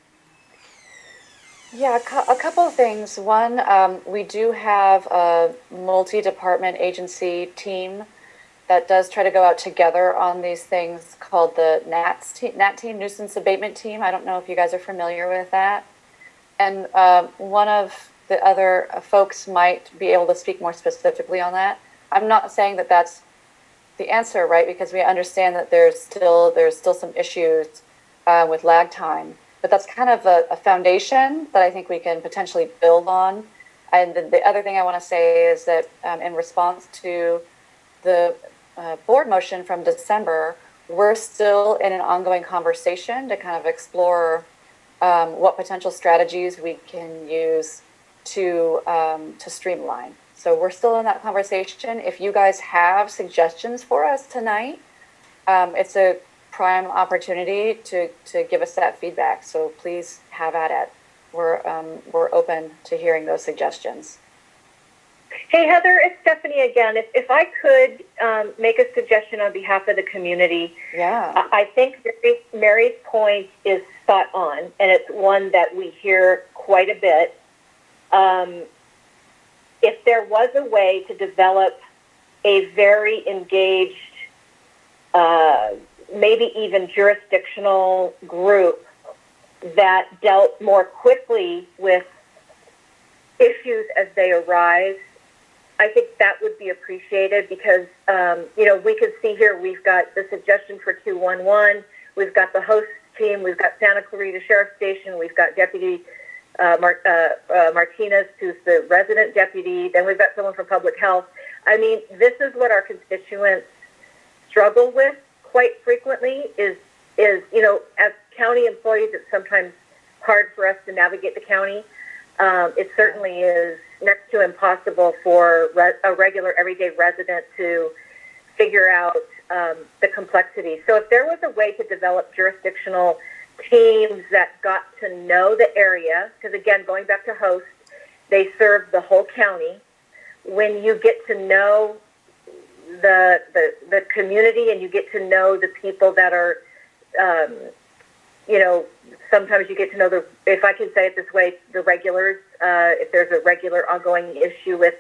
Yeah, a couple of things. One, we do have a multi-department agency team that does try to go out together on these things called the NAT team, Nuisance Abatement Team. I don't know if you guys are familiar with that. And one of the other folks might be able to speak more specifically on that. I'm not saying that that's the answer, right? Because we understand that there's still some issues with lag time. But that's kind of a foundation that I think we can potentially build on. And the other thing I want to say is that in response to the board motion from December, we're still in an ongoing conversation to kind of explore what potential strategies we can use to streamline. So we're still in that conversation. If you guys have suggestions for us tonight, it's a prime opportunity to give us that feedback. So please have at it. We're open to hearing those suggestions. Hey, Heather, it's Stephanie again. If I could make a suggestion on behalf of the community, yeah, I think Mary's point is spot on, and it's one that we hear quite a bit. If there was a way to develop a very engaged, maybe even jurisdictional group that dealt more quickly with issues as they arise, I think that would be appreciated because, we can see here we've got the suggestion for 211, we've got the host team, we've got Santa Clarita Sheriff Station, we've got Deputy Martinez, who's the resident deputy, then we've got someone from public health. I mean, this is what our constituents struggle with quite frequently is, as county employees, it's sometimes hard for us to navigate the county. It certainly is next to impossible for a regular everyday resident to figure out the complexity. So if there was a way to develop jurisdictional teams that got to know the area, because again, going back to host, they serve the whole county. When you get to know the community and you get to know the people that are, sometimes you get to know if I can say it this way, the regulars, if there's a regular ongoing issue with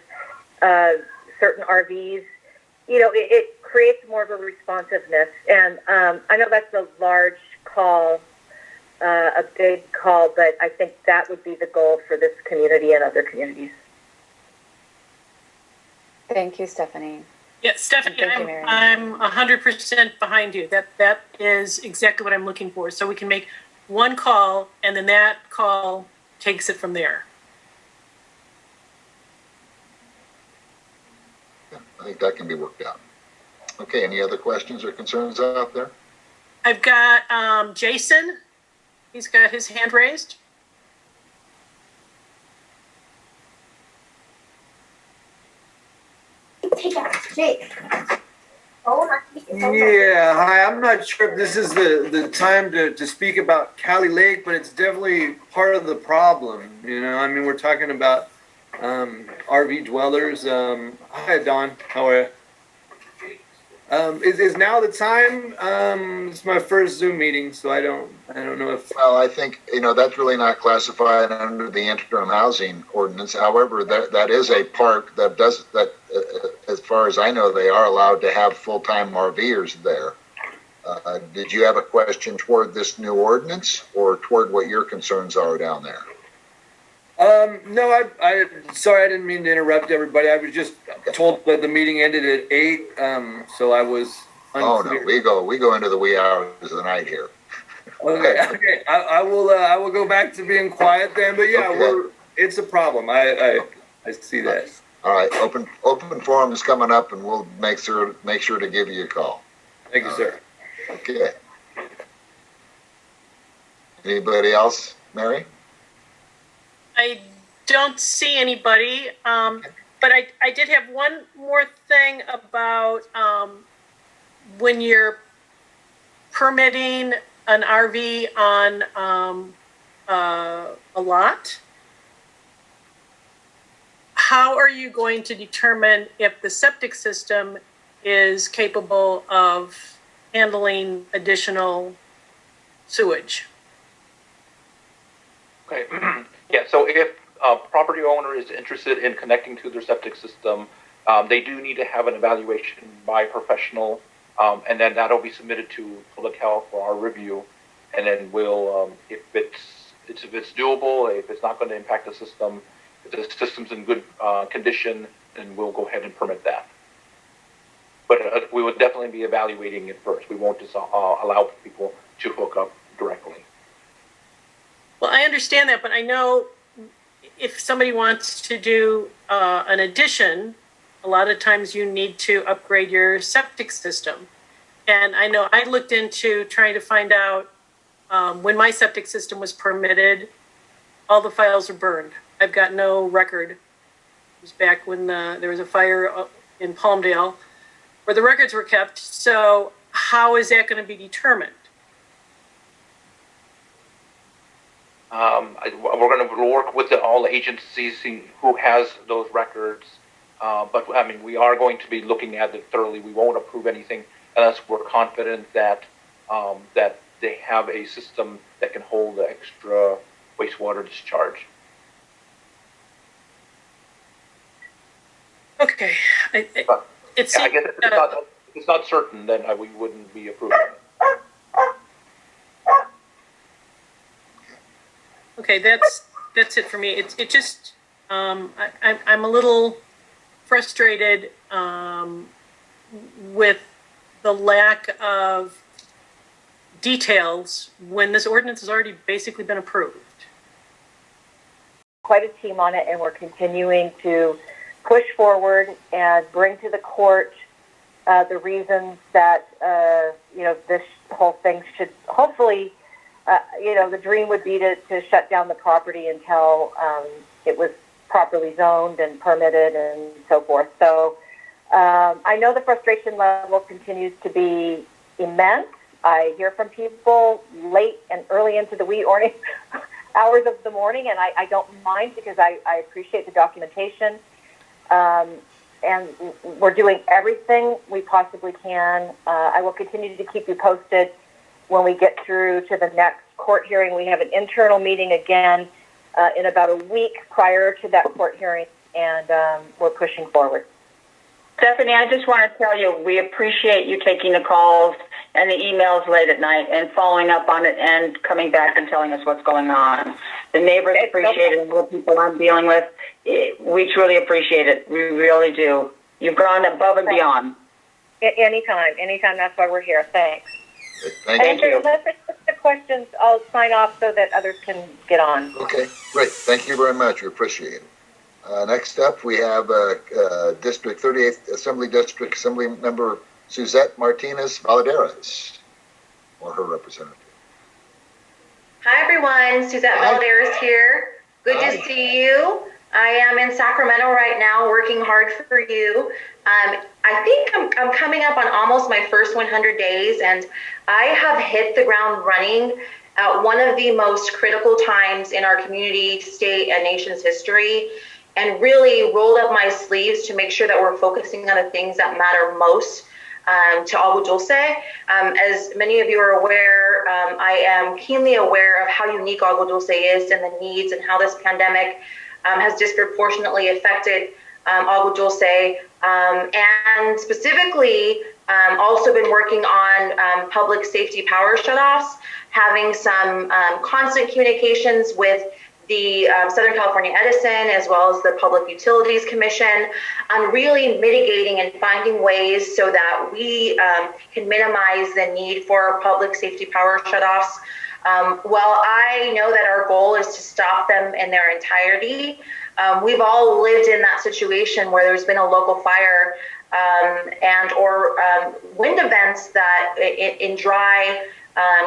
certain RVs, it creates more of a responsiveness. And I know that's a large call, a big call, but I think that would be the goal for this community and other communities. Thank you, Stephanie. Yeah, Stephanie, I'm 100% behind you. That is exactly what I'm looking for. So we can make one call, and then that call takes it from there. Yeah, I think that can be worked out. Okay, any other questions or concerns out there? I've got Jason. He's got his hand raised. Yeah, hi. I'm not sure if this is the time to speak about Cali Lake, but it's definitely part of the problem. I mean, we're talking about RV dwellers. Hi, Don. How are you? Is now the time? It's my first Zoom meeting, so I don't know if. Well, I think, that's really not classified under the interim housing ordinance. However, that is a park that as far as I know, they are allowed to have full-time RVers there. Did you have a question toward this new ordinance or toward what your concerns are down there? No, I sorry, I didn't mean to interrupt everybody. I was just told that the meeting ended at 8, so I was unclear. Oh, no, we go into the wee hours of the night here. Okay. I will go back to being quiet then, but yeah, Okay. It's a problem. I see that. All right, open forum is coming up, and we'll make sure to give you a call. Thank you, sir. Okay. Anybody else, Mary? I don't see anybody, but I did have one more thing about when you're permitting an RV on a lot. How are you going to determine if the septic system is capable of handling additional sewage? Okay. Yeah, so if a property owner is interested in connecting to their septic system, they do need to have an evaluation by a professional, and then that'll be submitted to Public Health for our review. And then we'll, if it's doable, if it's not going to impact the system, if the system's in good condition, then we'll go ahead and permit that. But we would definitely be evaluating it first. We won't just allow people to hook up directly. Well, I understand that, but I know if somebody wants to do an addition, a lot of times you need to upgrade your septic system. And I know I looked into trying to find out when my septic system was permitted, all the files are burned. I've got no record. It was back when there was a fire in Palmdale where the records were kept. So how is that going to be determined? We're going to work with all the agencies who has those records, but I mean, we are going to be looking at it thoroughly. We won't approve anything unless we're confident that that they have a system that can hold the extra wastewater discharge. Okay. I guess if it's not certain, then we wouldn't be approving it. Okay, that's it for me. It just I'm a little frustrated with the lack of details when this ordinance has already basically been approved. Quite a team on it, and we're continuing to push forward and bring to the court the reasons that this whole thing should hopefully. The dream would be to shut down the property until it was properly zoned and permitted and so forth. So I know the frustration level continues to be immense. I hear from people late and early into the wee hours of the morning, and I don't mind because I appreciate the documentation. And we're doing everything we possibly can. I will continue to keep you posted when we get through to the next court hearing. We have an internal meeting again in about a week prior to that court hearing, and we're pushing forward. Stephanie, I just want to tell you, we appreciate you taking the calls and the emails late at night and following up on it and coming back and telling us what's going on. The neighbors appreciate it, and the people I'm dealing with, we truly appreciate it. We really do. You've gone above and beyond. Anytime. That's why we're here. Thanks. Thank you. Unless there's the questions, I'll sign off so that others can get on. Okay, great. Thank you very much. We appreciate it. Next up, we have District 38th Assembly District Assembly Member Suzette Martinez Valadares, or her representative. Hi, everyone. Suzette Valadares here. Good to see you. I am in Sacramento right now working hard for you. I think I'm coming up on almost my first 100 days, and I have hit the ground running at one of the most critical times in our community, state, and nation's history, and really rolled up my sleeves to make sure that we're focusing on the things that matter most to Agua Dulce. As many of you are aware, I am keenly aware of how unique Agua Dulce is and the needs and how this pandemic has disproportionately affected Agua Dulce, and specifically also been working on public safety power shutoffs, having some constant communications with the Southern California Edison, as well as the Public Utilities Commission, on really mitigating and finding ways so that we can minimize the need for public safety power shutoffs. While I know that our goal is to stop them in their entirety, we've all lived in that situation where there's been a local fire and or wind events that in dry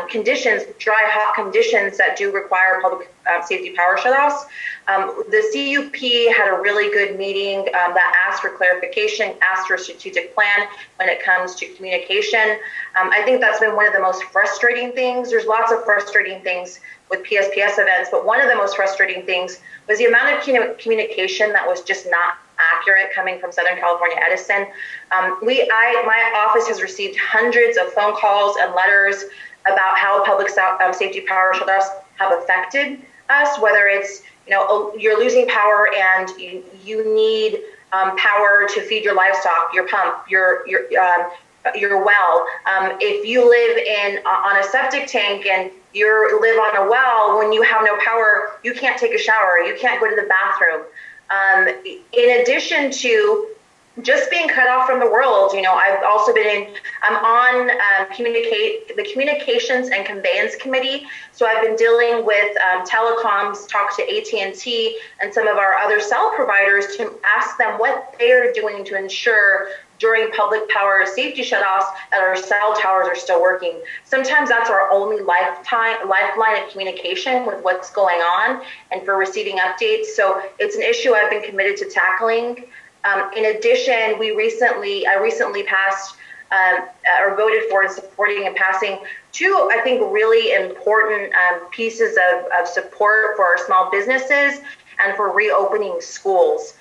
conditions, dry, hot conditions that do require public safety power shutoffs. The CUP had a really good meeting that asked for clarification, asked for a strategic plan when it comes to communication. I think that's been one of the most frustrating things. There's lots of frustrating things with PSPS events, but one of the most frustrating things was the amount of communication that was just not accurate coming from Southern California Edison. My office has received hundreds of phone calls and letters about how public safety power shutoffs have affected us, whether it's, you're losing power and you need power to feed your livestock, your pump, your well. If you live on a septic tank and you live on a well, when you have no power, you can't take a shower, you can't go to the bathroom. In addition to just being cut off from the world, I've also I'm on the Communications and Conveyance Committee. So I've been dealing with telecoms, talk to AT&T and some of our other cell providers to ask them what they are doing to ensure during public power safety shutoffs that our cell towers are still working. Sometimes that's our only lifeline of communication with what's going on and for receiving updates. So it's an issue I've been committed to tackling. In addition, I recently passed or voted for and supporting and passing two, I think, really important pieces of support for our small businesses and for reopening schools.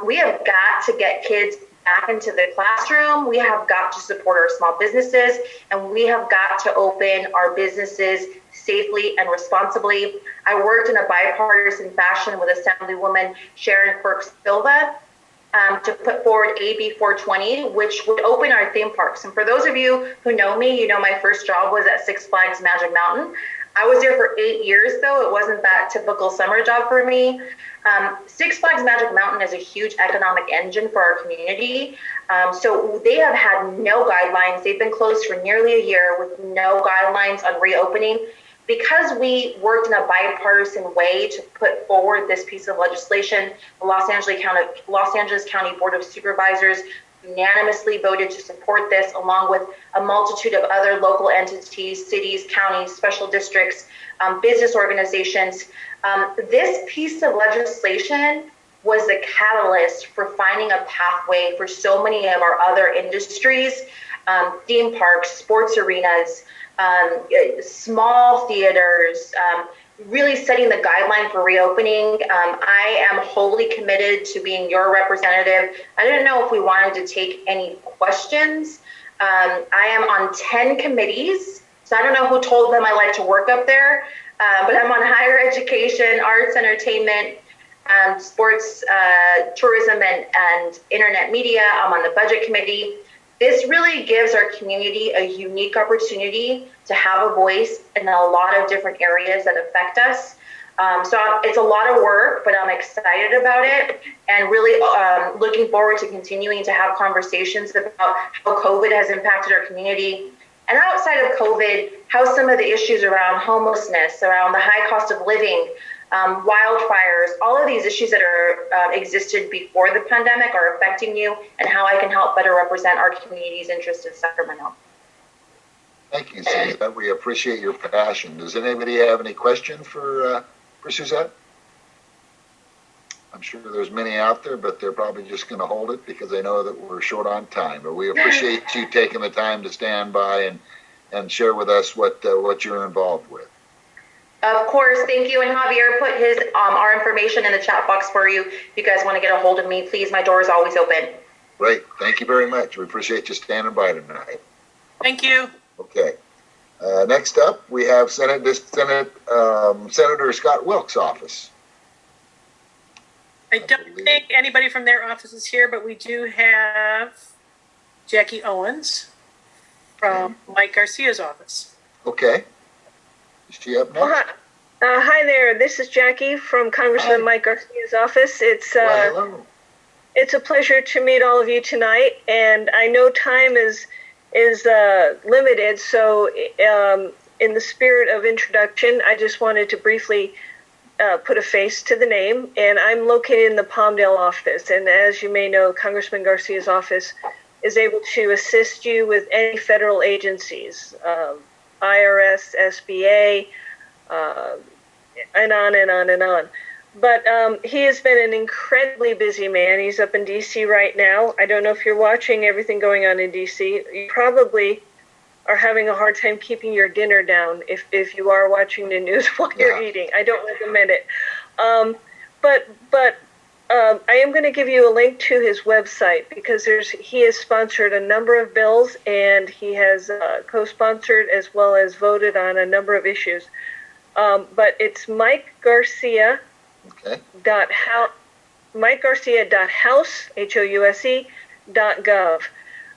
We have got to get kids back into the classroom. We have got to support our small businesses, and we have got to open our businesses safely and responsibly. I worked in a bipartisan fashion with Assemblywoman Sharon Quirk Silva to put forward AB 420, which would open our theme parks. And for those of you who know me, my first job was at Six Flags Magic Mountain. I was there for 8 years, though. It wasn't that typical summer job for me. Six Flags Magic Mountain is a huge economic engine for our community. So they have had no guidelines. They've been closed for nearly a year with no guidelines on reopening. Because we worked in a bipartisan way to put forward this piece of legislation, the Los Angeles County Board of Supervisors unanimously voted to support this, along with a multitude of other local entities, cities, counties, special districts, business organizations. This piece of legislation was the catalyst for finding a pathway for so many of our other industries, theme parks, sports arenas, small theaters, really setting the guideline for reopening. I am wholly committed to being your representative. I didn't know if we wanted to take any questions. I am on 10 committees, so I don't know who told them I like to work up there, but I'm on higher education, arts, entertainment, sports, tourism, and internet media. I'm on the budget committee. This really gives our community a unique opportunity to have a voice in a lot of different areas that affect us. So it's a lot of work, but I'm excited about it and really looking forward to continuing to have conversations about how COVID has impacted our community. And outside of COVID, how some of the issues around homelessness, around the high cost of living, wildfires, all of these issues that are existed before the pandemic are affecting you, and how I can help better represent our community's interests in Sacramento. Thank you, Suzette. We appreciate your passion. Does anybody have any question for Suzette? I'm sure there's many out there, but they're probably just going to hold it because they know that we're short on time. But we appreciate you taking the time to stand by and share with us what you're involved with. Of course, thank you. And Javier put our information in the chat box for you. If you guys want to get a hold of me, please, my door is always open. Great. Thank you very much. We appreciate you standing by tonight. Thank you. Okay. Next up, we have Senator Scott Wilkes' office. I don't think anybody from their office is here, but we do have Jackie Owens from Mike Garcia's office. Okay. Is she up next? Hi there. This is Jackie from Congressman Mike Garcia's office. Hello. It's a pleasure to meet all of you tonight, and I know time is limited, so in the spirit of introduction, I just wanted to briefly put a face to the name, and I'm located in the Palmdale office, and as you may know, Congressman Garcia's office is able to assist you with any federal agencies, IRS, SBA, and on and on and on. But he has been an incredibly busy man. He's up in D.C. right now. I don't know if you're watching everything going on in D.C. You probably are having a hard time keeping your dinner down if you are watching the news while you're eating. I don't recommend it. But I am going to give you a link to his website because he has sponsored a number of bills, and he has co-sponsored as well as voted on a number of issues. But it's Mike Garcia. Okay. MikeGarcia.house, HOUSE.gov.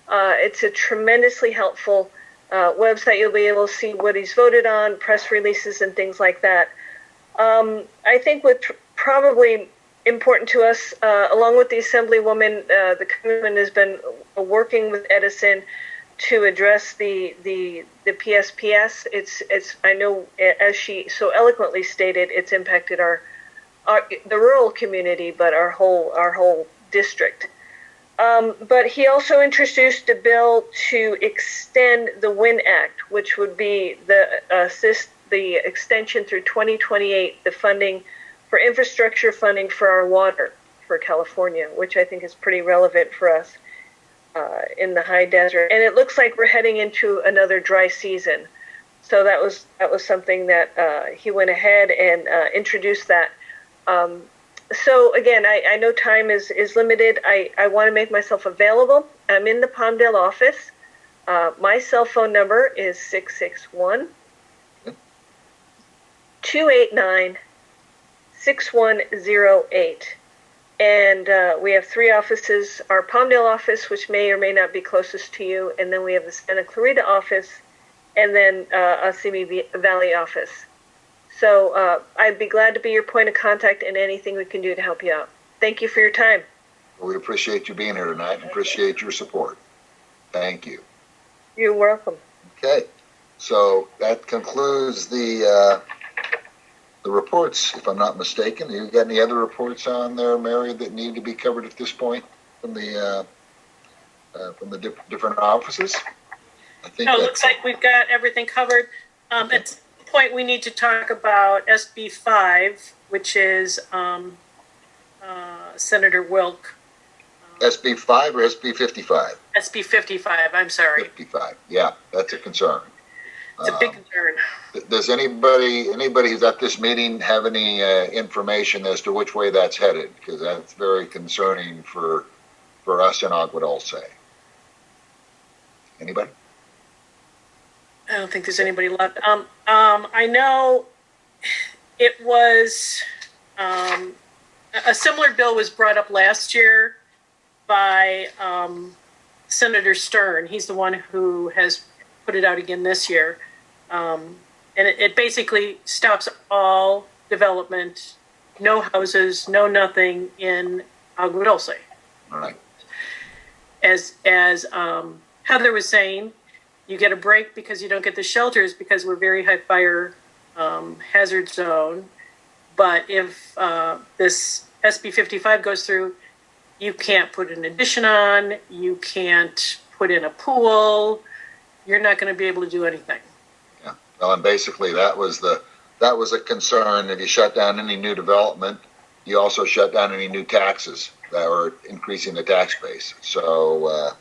It's a tremendously helpful website. You'll be able to see what he's voted on, press releases, and things like that. I think what's probably important to us, along with the Assemblywoman, the Congressman has been working with Edison to address the PSPS. It's I know, as she so eloquently stated, it's impacted the rural community, but our whole district. But he also introduced a bill to extend the WIN Act, which would be the extension through 2028, the funding for infrastructure funding for our water for California, which I think is pretty relevant for us in the high desert. And it looks like we're heading into another dry season. So that was something that he went ahead and introduced that. So again, I know time is limited. I want to make myself available. I'm in the Palmdale office. My cell phone number is 661-289-6108. And we have 3 offices. Our Palmdale office, which may or may not be closest to you, and then we have the Santa Clarita office, and then a Simi Valley office. So I'd be glad to be your point of contact in anything we can do to help you out. Thank you for your time. Well, we appreciate you being here tonight and appreciate your support. Thank you. You're welcome. Okay, so that concludes the reports, if I'm not mistaken. You got any other reports on there, Mary, that need to be covered at this point from the different offices? I think no, it looks like we've got everything covered. Okay. At this point, we need to talk about SB 5, which is Senator Wilk. SB 5 or SB 55? SB 55, I'm sorry. 55, yeah, that's a concern. It's a big concern. Does anybody who's at this meeting have any information as to which way that's headed? Because that's very concerning for us in Agua Dulce. Anybody? I don't think there's anybody left. I know it was a similar bill was brought up last year by Senator Stern. He's the one who has put it out again this year. And it basically stops all development, no houses, no nothing in Agua Dulce. All right. As Heather was saying, you get a break because you don't get the shelters because we're very high fire hazard zone. But if this SB 55 goes through, you can't put an addition on, you can't put in a pool, you're not going to be able to do anything. Yeah. Well, and basically that was a concern. If you shut down any new development, you also shut down any new taxes that were increasing the tax base. So,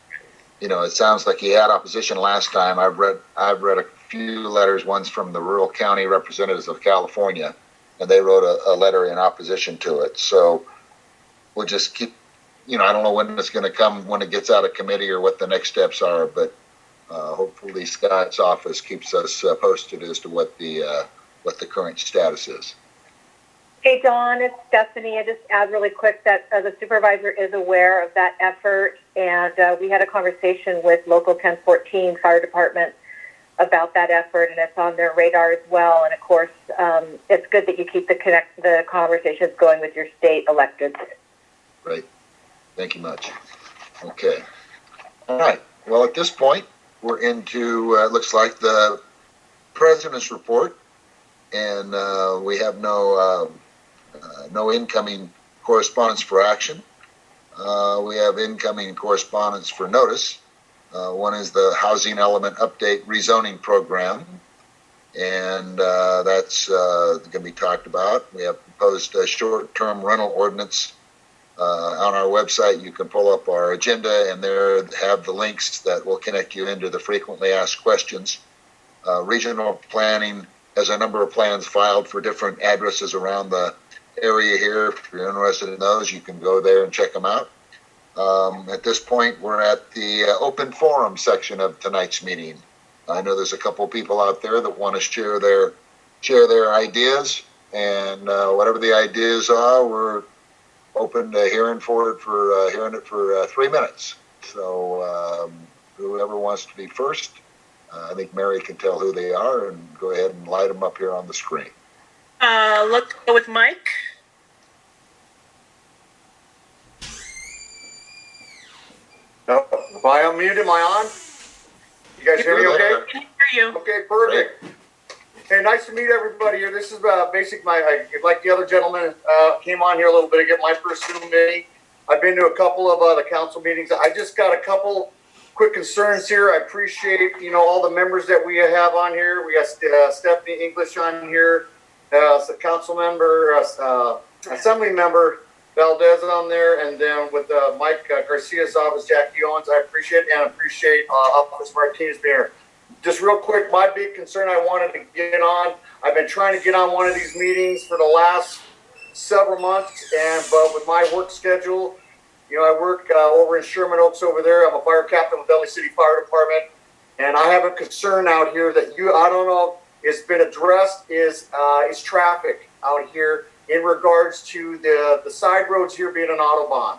it sounds like you had opposition last time. I've read a few letters. One's from the rural county representatives of California, and they wrote a letter in opposition to it. So we'll just keep I don't know when it's going to come, when it gets out of committee or what the next steps are, but hopefully Scott's office keeps us posted as to what the current status is. Hey, Dawn, it's Stephanie. I just add really quick that the supervisor is aware of that effort, and we had a conversation with Local 1014 Fire Department about that effort, and it's on their radar as well. And of course, it's good that you keep the conversations going with your state electeds. Great. Thank you much. Okay. All right. Well, at this point, we're into, looks like the president's report, and we have no incoming correspondence for action. We have incoming correspondence for notice. One is the Housing Element Update Rezoning Program, and that's going to be talked about. We have proposed a short-term rental ordinance on our website. You can pull up our agenda, and there have the links that will connect you into the frequently asked questions. Regional planning has a number of plans filed for different addresses around the area here. If you're interested in those, you can go there and check them out. At this point, we're at the open forum section of tonight's meeting. I know there's a couple of people out there that want to share their ideas, and whatever the ideas are, we're open to hearing it for 3 minutes. So whoever wants to be first, I think Mary can tell who they are, and go ahead and light them up here on the screen. Let's go with Mike. No, am I unmuted? Am I on? You guys hear me okay? I can hear you. Okay, perfect. Hey, nice to meet everybody here. This is like the other gentleman came on here a little bit to get my first Zoom meeting. I've been to a couple of the council meetings. I just got a couple quick concerns here. I appreciate, all the members that we have on here. We got Stephanie English on here, council member, assembly member Valdez on there, and then with Mike Garcia's office, Jackie Owens. I appreciate Officer Martinez being here. Just real quick, my big concern I wanted to get on, I've been trying to get on one of these meetings for the last several months, but with my work schedule, I work over in Sherman Oaks over there. I'm a fire captain with Valley City Fire Department, and I have a concern out here that I don't know, it's been addressed, is traffic out here in regards to the side roads here being an Autobahn.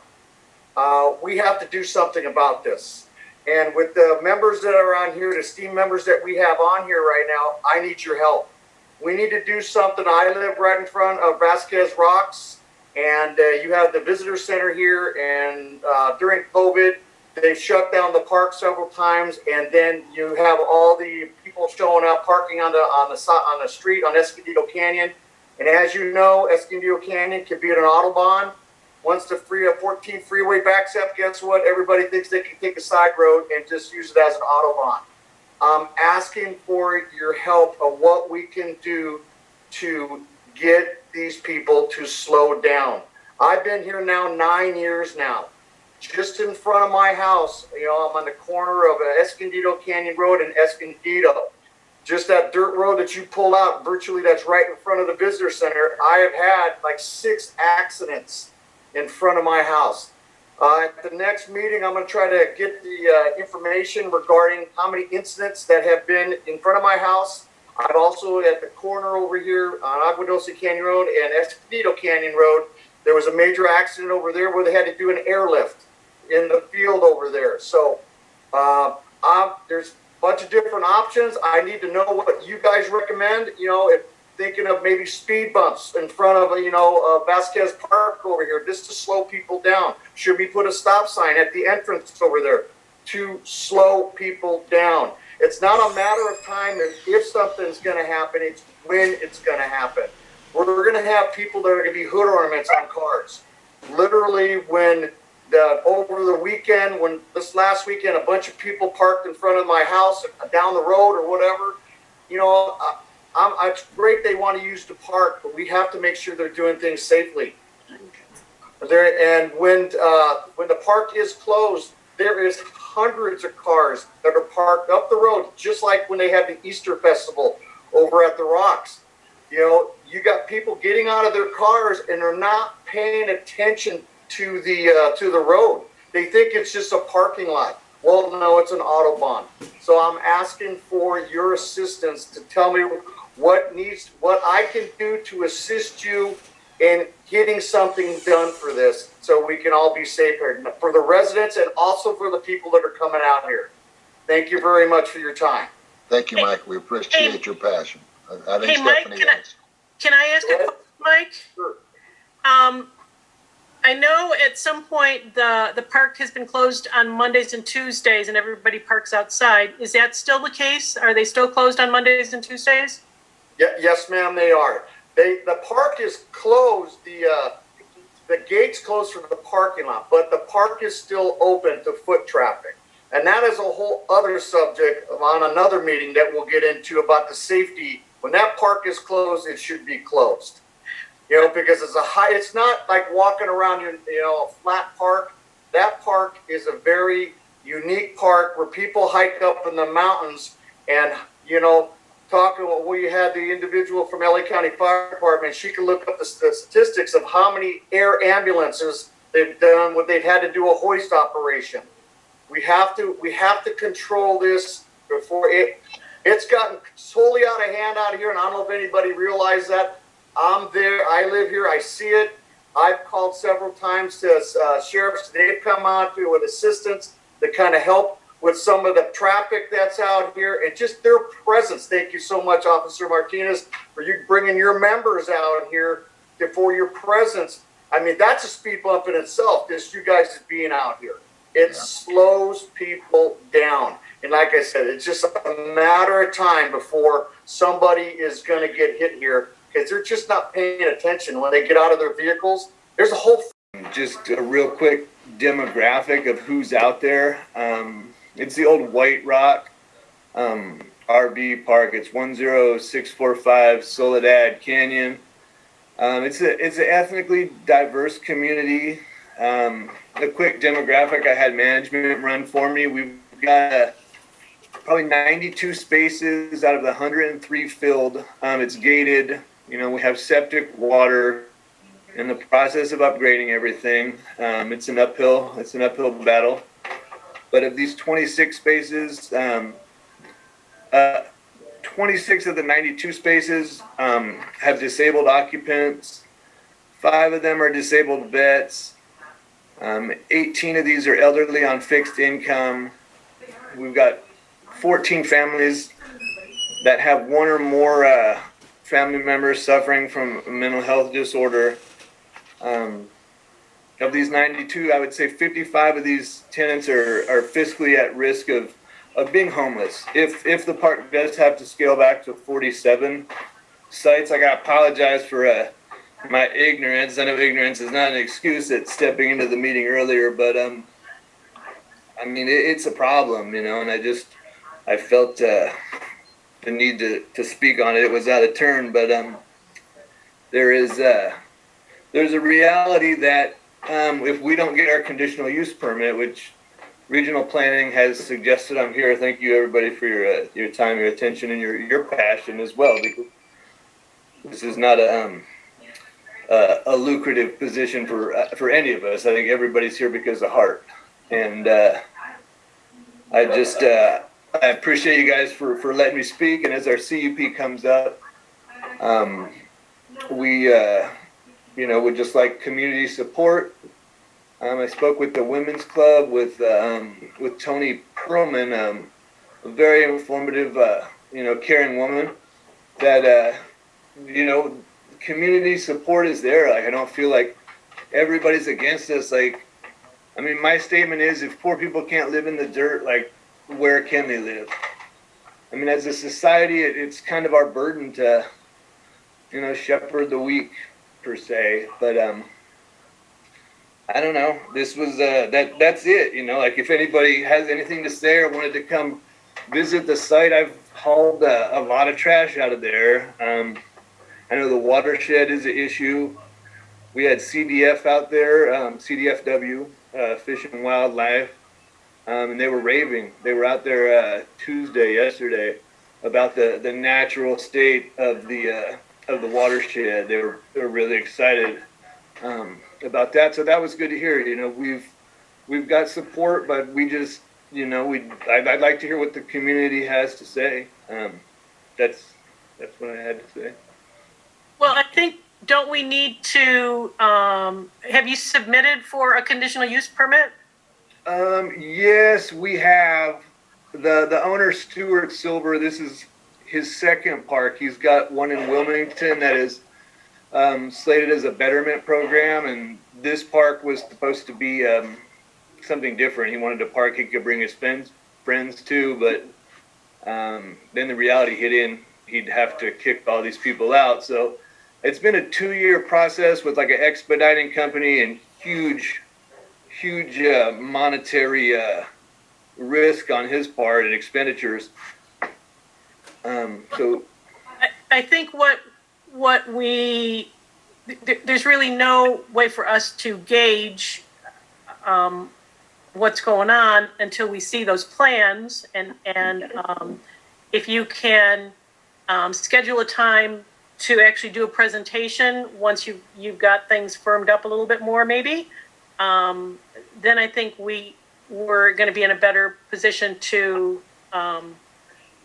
We have to do something about this. And with the members that are on here, the esteemed members that we have on here right now, I need your help. We need to do something. I live right in front of Vasquez Rocks, and you have the visitor center here, and during COVID, they shut down the park several times, and then you have all the people showing up parking on the street on Escondido Canyon. And as you know, Escondido Canyon can be an Autobahn. Once the 14 freeway backs up, guess what? Everybody thinks they can take a side road and just use it as an Autobahn. I'm asking for your help of what we can do to get these people to slow down. I've been here now 9 years now. Just in front of my house, I'm on the corner of Escondido Canyon Road and Escondido. Just that dirt road that you pull out, virtually that's right in front of the visitor center. I have had like 6 accidents in front of my house. At the next meeting, I'm going to try to get the information regarding how many incidents that have been in front of my house. I've also, at the corner over here on Agua Dulce Canyon Road and Escondido Canyon Road, there was a major accident over there where they had to do an airlift in the field over there. So there's a bunch of different options. I need to know what you guys recommend. If thinking of maybe speed bumps in front of Vasquez Park over here, just to slow people down. Should we put a stop sign at the entrance over there to slow people down? It's not a matter of time if something's going to happen, it's when it's going to happen. We're going to have people that are going to be hood ornaments on cars. Literally, over the weekend, this last weekend, a bunch of people parked in front of my house down the road or whatever, it's great they want to use the park, but we have to make sure they're doing things safely. And when the park is closed, there is hundreds of cars that are parked up the road, just like when they had the Easter Festival over at the Rocks. You got people getting out of their cars and they're not paying attention to the road. They think it's just a parking lot. Well, no, it's an Autobahn. So I'm asking for your assistance to tell me what I can do to assist you in getting something done for this, so we can all be safer for the residents and also for the people that are coming out here. Thank you very much for your time. Thank you, Mike. We appreciate your passion. I think Hey, Mike, Stephanie can I ask a question, Mike? Sure. I know at some point the park has been closed on Mondays and Tuesdays and everybody parks outside. Is that still the case? Are they still closed on Mondays and Tuesdays? Yeah, yes, ma'am, they are. The park is closed, the gate's closed for the parking lot, but the park is still open to foot traffic. And that is a whole other subject on another meeting that we'll get into about the safety. When that park is closed, it should be closed. You know, because it's not like walking around a flat park. That park is a very unique park where people hike up in the mountains and, we had the individual from LA County Fire Department. She can look up the statistics of how many air ambulances they've done when they've had to do a hoist operation. We have to control this before it's gotten totally out of hand out here, and I don't know if anybody realized that. I'm there. I live here. I see it. I've called several times to sheriffs. They've come out with assistance to kind of help with some of the traffic that's out here and just their presence. Thank you so much, Officer Martinez, for you bringing your members out here for your presence. I mean, that's a speed bump in itself, just you guys being out here. It slows people down. And like I said, it's just a matter of time before somebody is going to get hit here because they're just not paying attention when they get out of their vehicles. There's a whole... Just a real quick demographic of who's out there. It's the old White Rock RV park. It's 10645 Soledad Canyon. It's an ethnically diverse community. A quick demographic, I had management run for me. We've got probably 92 spaces out of the 103 filled. It's gated. We have septic water. In the process of upgrading everything. It's an uphill battle. But of these 26 spaces, 26 of the 92 spaces have disabled occupants. 5 of them are disabled vets. 18 of these are elderly on fixed income. We've got 14 families that have one or more family members suffering from a mental health disorder. Of these 92, I would say 55 of these tenants are fiscally at risk of being homeless. If the park does have to scale back to 47 sites, I gotta apologize for my ignorance. I know ignorance is not an excuse at stepping into the meeting earlier, but I mean it's a problem, and I felt the need to speak on it. It was out of turn, but there's a reality that if we don't get our conditional use permit, which regional planning has suggested, I'm here. Thank you everybody for your time, your attention, and your passion as well. Because this is not a lucrative position for any of us. I think everybody's here because of heart, and I appreciate you guys for letting me speak. And as our CUP comes up, we would just like community support. I spoke with the Women's Club with Tony Perlman, a very informative, caring woman. That community support is there. Like, I don't feel like everybody's against us. Like, I mean, my statement is, if poor people can't live in the dirt, like, where can they live? I mean, as a society, it's kind of our burden to, shepherd the weak, per se. But I don't know. This was that's it. Like, if anybody has anything to say or wanted to come visit the site, I've hauled a lot of trash out of there. I know the watershed is an issue. We had CDF out there, CDFW, Fish and Wildlife, and they were raving. They were out there yesterday, about the natural state of the watershed. They were really excited. about that. So that was good to hear. You know, we've got support, but we just, you know, I'd like to hear what the community has to say. That's what I had to say. Well, I think, don't we need to, have you submitted for a conditional use permit? Yes, we have. The owner, Stuart Silver, this is his second park. He's got one in Wilmington that is slated as a betterment program, and this park was supposed to be something different. He wanted a park he could bring his friends to, but then the reality hit in. He'd have to kick all these people out. So it's been a 2-year process with like an expediting company and huge monetary risk on his part and expenditures. So I think there's really no way for us to gauge what's going on until we see those plans, and if you can schedule a time to actually do a presentation once you've got things firmed up a little bit more, maybe, then I think we're going to be in a better position to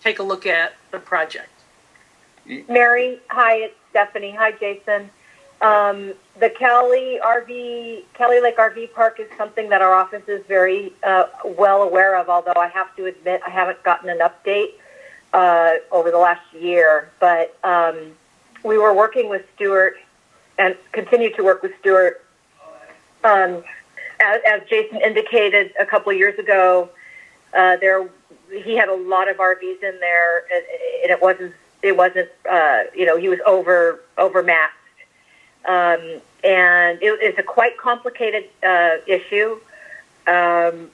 take a look at the project. Mary, hi, it's Stephanie. Hi, Jason. The Cali Lake RV Park is something that our office is very well aware of, although I have to admit I haven't gotten an update over the last year. But we were working with Stuart and continue to work with Stuart. As Jason indicated a couple of years ago, he had a lot of RVs in there, and it wasn't he was overmatched. And it's a quite complicated issue. The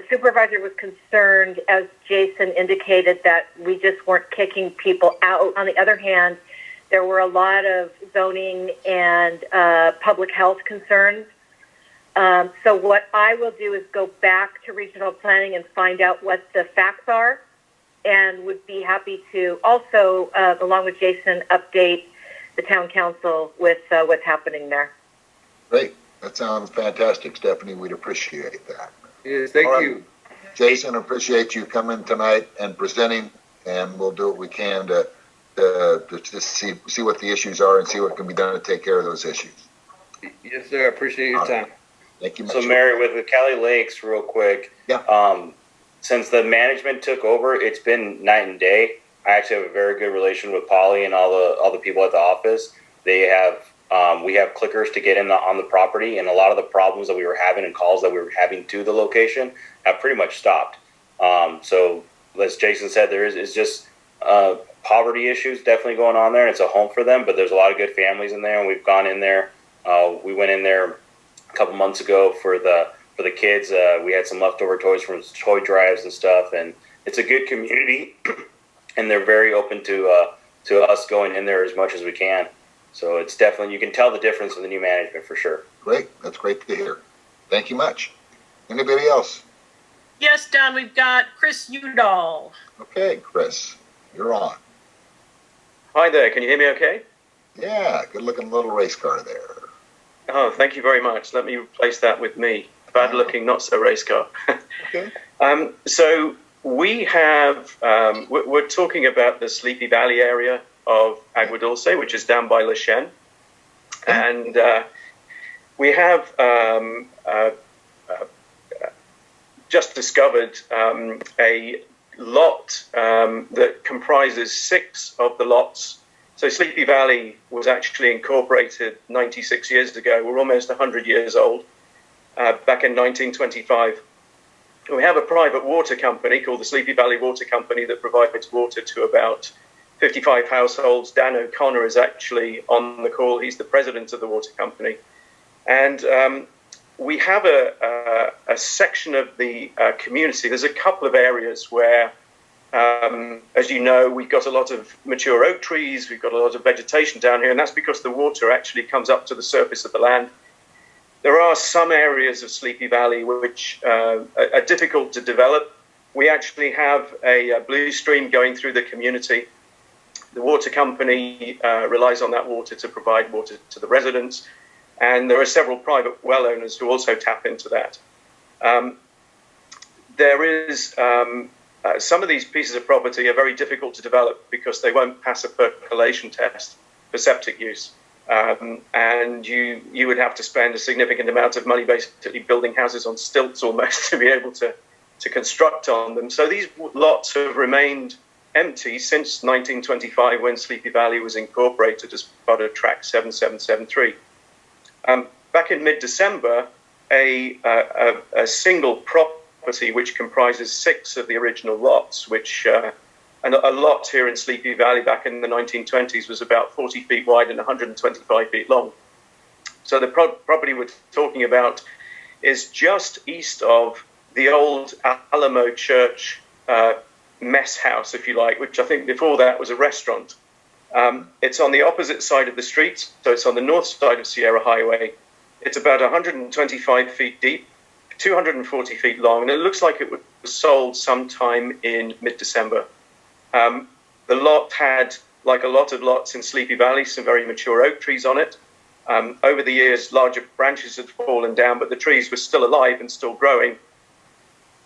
supervisor was concerned, as Jason indicated, that we just weren't kicking people out. On the other hand, there were a lot of zoning and public health concerns. So what I will do is go back to regional planning and find out what the facts are, and would be happy to also, along with Jason, update the town council with what's happening there. Great. That sounds fantastic, Stephanie. We'd appreciate that. Yes, thank you. Jason, appreciate you coming tonight and presenting, and we'll do what we can to see what the issues are and see what can be done to take care of those issues. Yes, sir. I appreciate your time. Thank you much. So, Mary, with the Cali Lakes, real quick, since the management took over, it's been night and day. I actually have a very good relation with Polly and all the people at the office. They have we have clickers to get in on the property, and a lot of the problems that we were having and calls that we were having to the location have pretty much stopped. So, as Jason said, there is just poverty issues definitely going on there. It's a home for them, but there's a lot of good families in there, and we've gone in there. We went in there a couple months ago for the kids. We had some leftover toys from toy drives and stuff, and it's a good community, and they're very open to us going in there as much as we can. So it's definitely, you can tell the difference in the new management for sure. Great. That's great to hear. Thank you much. Anybody else? Yes, Don, we've got Chris Udall. Okay, Chris, you're on. Hi there. Can you hear me okay? Yeah, good looking little race car there. Oh, thank you very much. Let me replace that with me. Bad looking, not so race car. Okay. So we have, we're talking about the Sleepy Valley area of Agua Dulce, which is down by La Chene. And we have just discovered a lot that comprises 6 of the lots. So Sleepy Valley was actually incorporated 96 years ago. We're almost 100 years old, back in 1925. We have a private water company called the Sleepy Valley Water Company that provides water to about 55 households. Dan O'Connor is actually on the call. He's the president of the water company. And we have a section of the community. There's a couple of areas where, as you know, we've got a lot of mature oak trees. We've got a lot of vegetation down here, and that's because the water actually comes up to the surface of the land. There are some areas of Sleepy Valley which are difficult to develop. We actually have a blue stream going through the community. The water company relies on that water to provide water to the residents, and there are several private well owners who also tap into that. There is some of these pieces of property are very difficult to develop because they won't pass a percolation test for septic use. And you would have to spend a significant amount of money basically building houses on stilts almost to be able to construct on them. So these lots have remained empty since 1925 when Sleepy Valley was incorporated as part of Tract 7773. Back in mid-December, a single property which comprises 6 of the original lots, which and a lot here in Sleepy Valley back in the 1920s was about 40 feet wide and 125 feet long. So the property we're talking about is just east of the old Alamo Church mess house, if you like, which I think before that was a restaurant. It's on the opposite side of the street, so it's on the north side of Sierra Highway. It's about 125 feet deep, 240 feet long, and it looks like it was sold sometime in mid-December. The lot had, like a lot of lots in Sleepy Valley, some very mature oak trees on it. Over the years, larger branches had fallen down, but the trees were still alive and still growing.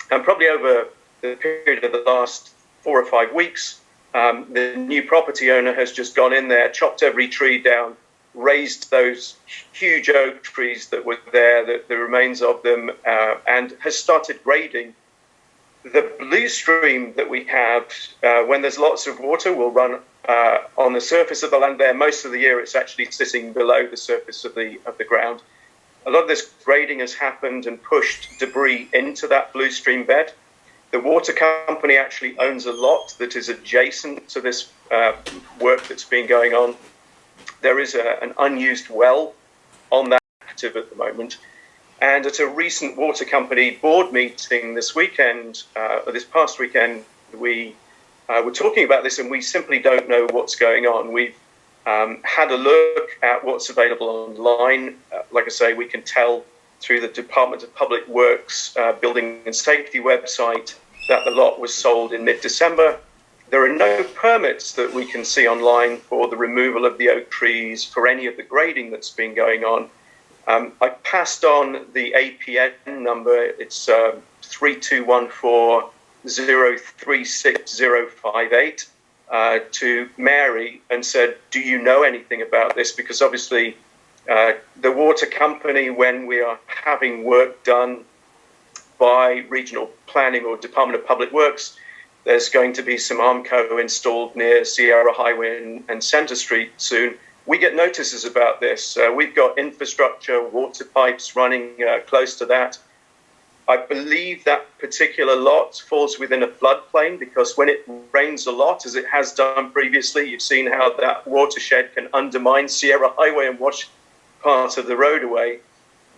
And probably over the period of the last 4 or 5 weeks, the new property owner has just gone in there, chopped every tree down, raised those huge oak trees that were there, the remains of them, and has started grading. The blue stream that we have, when there's lots of water, will run on the surface of the land there. Most of the year, it's actually sitting below the surface of the ground. A lot of this grading has happened and pushed debris into that blue stream bed. The water company actually owns a lot that is adjacent to this work that's been going on. There is an unused well on that active at the moment. And at a recent water company board meeting this weekend, or this past weekend, we were talking about this, and we simply don't know what's going on. We've had a look at what's available online. Like I say, we can tell through the Department of Public Works Building and Safety website that the lot was sold in mid-December. There are no permits that we can see online for the removal of the oak trees, for any of the grading that's been going on. I passed on the APN number. It's 3214036058 to Mary and said, do you know anything about this? Because obviously the water company, when we are having work done by regional planning or Department of Public Works, there's going to be some Armco installed near Sierra Highway and Center Street soon. We get notices about this. We've got infrastructure, water pipes running close to that. I believe that particular lot falls within a floodplain because when it rains a lot, as it has done previously, you've seen how that watershed can undermine Sierra Highway and wash part of the road away.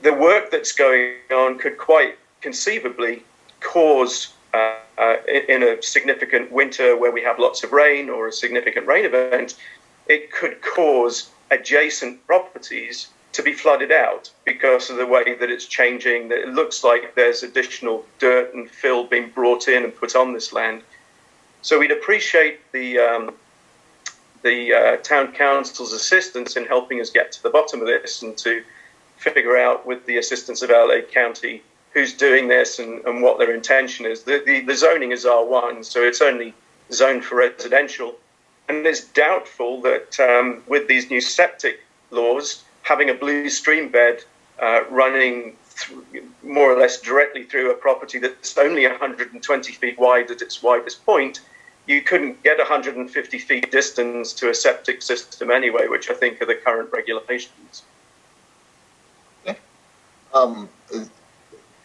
The work that's going on could quite conceivably cause, in a significant winter where we have lots of rain or a significant rain event, it could cause adjacent properties to be flooded out because of the way that it's changing. It looks like there's additional dirt and fill being brought in and put on this land. So we'd appreciate the town council's assistance in helping us get to the bottom of this and to figure out, with the assistance of LA County, who's doing this and what their intention is. The zoning is R1, so it's only zoned for residential. And it's doubtful that with these new septic laws, having a blue stream bed running more or less directly through a property that's only 120 feet wide at its widest point, you couldn't get 150 feet distance to a septic system anyway, which I think are the current regulations. Okay.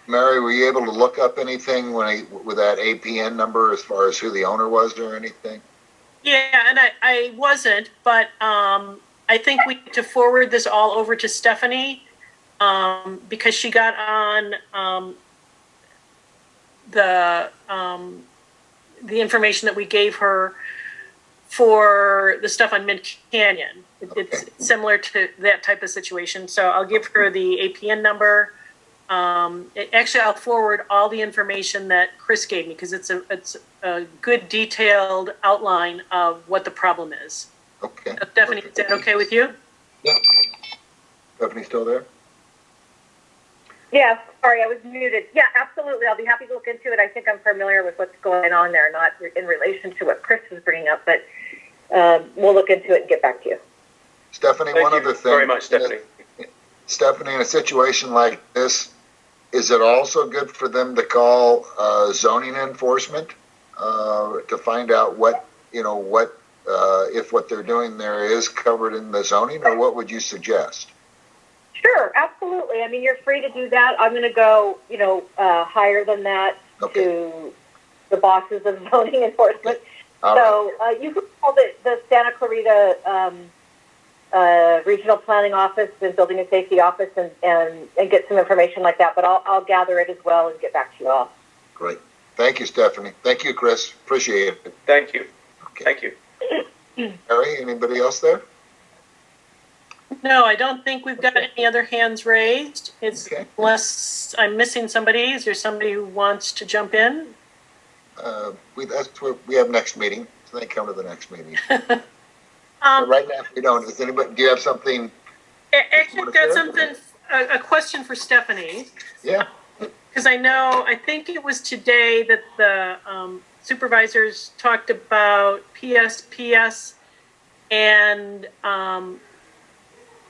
Mary, were you able to look up anything with that APN number as far as who the owner was or anything? Yeah, and I wasn't, but I think we need to forward this all over to Stephanie because she got on the information that we gave her for the stuff on Mid Canyon. It's similar to that type of situation. So I'll give her the APN number Actually, I'll forward all the information that Chris gave me because it's a good detailed outline of what the problem is. Okay. Stephanie, is that okay with you? Yeah. Stephanie still there? Yeah, sorry, I was muted. Yeah, absolutely. I'll be happy to look into it. I think I'm familiar with what's going on there, not in relation to what Chris is bringing up, but we'll look into it and get back to you. Stephanie, Thank one you other thing. very much, Stephanie. Stephanie, in a situation like this, is it also good for them to call zoning enforcement to find out what, if what they're doing there is covered in the zoning, or what would you suggest? Sure, absolutely. I mean, you're free to do that. I'm going to go, higher than that to the bosses of zoning enforcement. So you can call the Santa Clarita Regional Planning Office and Building and Safety Office and get some information like that. But I'll gather it as well and get back to you all. Great. Thank you, Stephanie. Thank you, Chris. Appreciate it. Thank you. Okay. Thank you. Harry, anybody else there? No, I don't think we've got any other hands raised. Unless I'm missing somebody. Is there somebody who wants to jump in? That's where we have next meeting, so they come to the next meeting. Right now, we don't. Does anybody? Do you have something? Actually, I've got something. A question for Stephanie. Yeah. Because I think it was today that the supervisors talked about PSPS and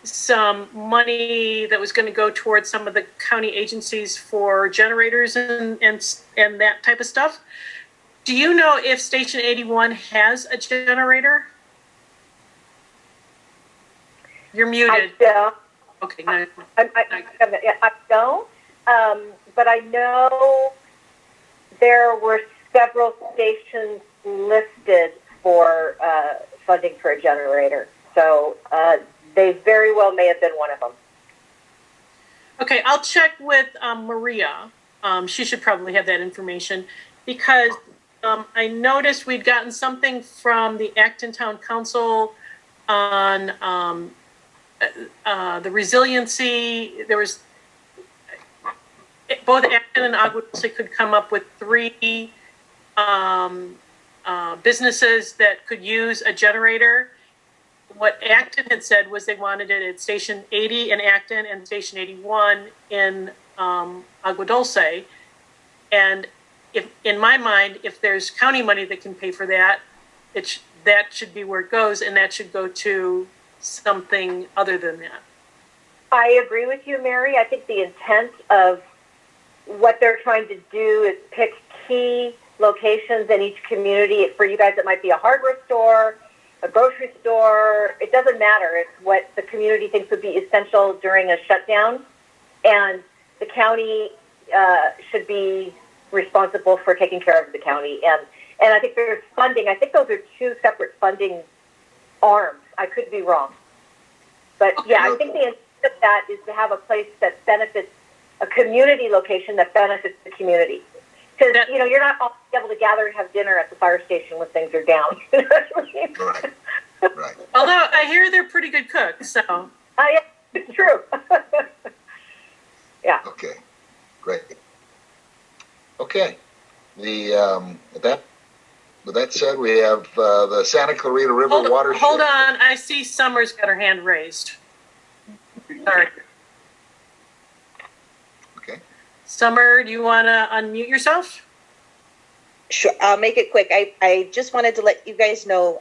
some money that was going to go towards some of the county agencies for generators and that type of stuff. Do you know if Station 81 has a generator? You're muted. I don't. Okay. No. I don't. But I know there were several stations listed for funding for a generator. So they very well may have been one of them. Okay, I'll check with Maria. She should probably have that information because I noticed we'd gotten something from the Actontown Council on the resiliency. There was both Acton and Agua Dulce could come up with 3 businesses that could use a generator. What Acton had said was they wanted it at Station 80 in Acton and Station 81 in Agua Dulce. And if, in my mind, if there's county money that can pay for that, that should be where it goes, and that should go to something other than that. I agree with you, Mary. I think the intent of what they're trying to do is pick key locations in each community. For you guys, it might be a hardware store, a grocery store. It doesn't matter. It's what the community thinks would be essential during a shutdown. And the county should be responsible for taking care of the county. And I think there's funding. I think those are 2 separate funding arms. I could be wrong. But yeah, I think the intent of that is to have a place that benefits a community location that benefits the community. Because, you're not all able to gather and have dinner at the fire station when things are down. Right. Right. Although I hear they're pretty good cooks, so. Yeah, it's true. Yeah. Okay. Great. Okay. With that said, we have the Santa Clarita River watershed. Hold on. I see Summer's got her hand raised. Sorry. Okay. Summer, do you want to unmute yourself? Sure, I'll make it quick. I just wanted to let you guys know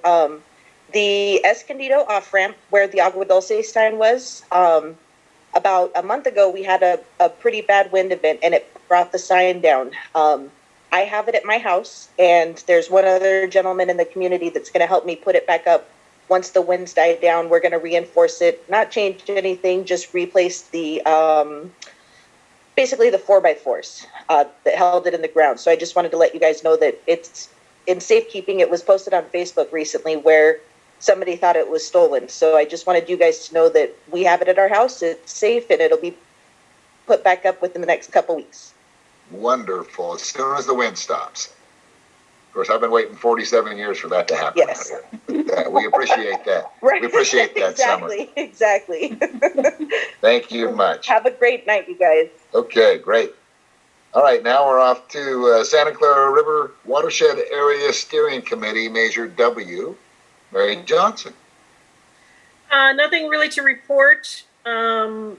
the Escondido off-ramp where the Agua Dulce sign was, about a month ago, we had a pretty bad wind event and it brought the sign down. I have it at my house, and there's one other gentleman in the community that's going to help me put it back up. Once the winds die down, we're going to reinforce it, not change anything, just replace the, basically the 4x4s that held it in the ground. So I just wanted to let you guys know that it's in safekeeping. It was posted on Facebook recently where somebody thought it was stolen. So I just wanted you guys to know that we have it at our house. It's safe, and it'll be put back up within the next couple weeks. Wonderful. As soon as the wind stops. Of course, I've been waiting 47 years for that to happen. Yes. we appreciate that. Right. We appreciate that, exactly, Summer. Exactly. Thank you much. Have a great night, you guys. Okay, great. All right, now we're off to Santa Clara River Watershed Area Steering Committee, Measure W. Mary Johnson. Nothing really to report. We're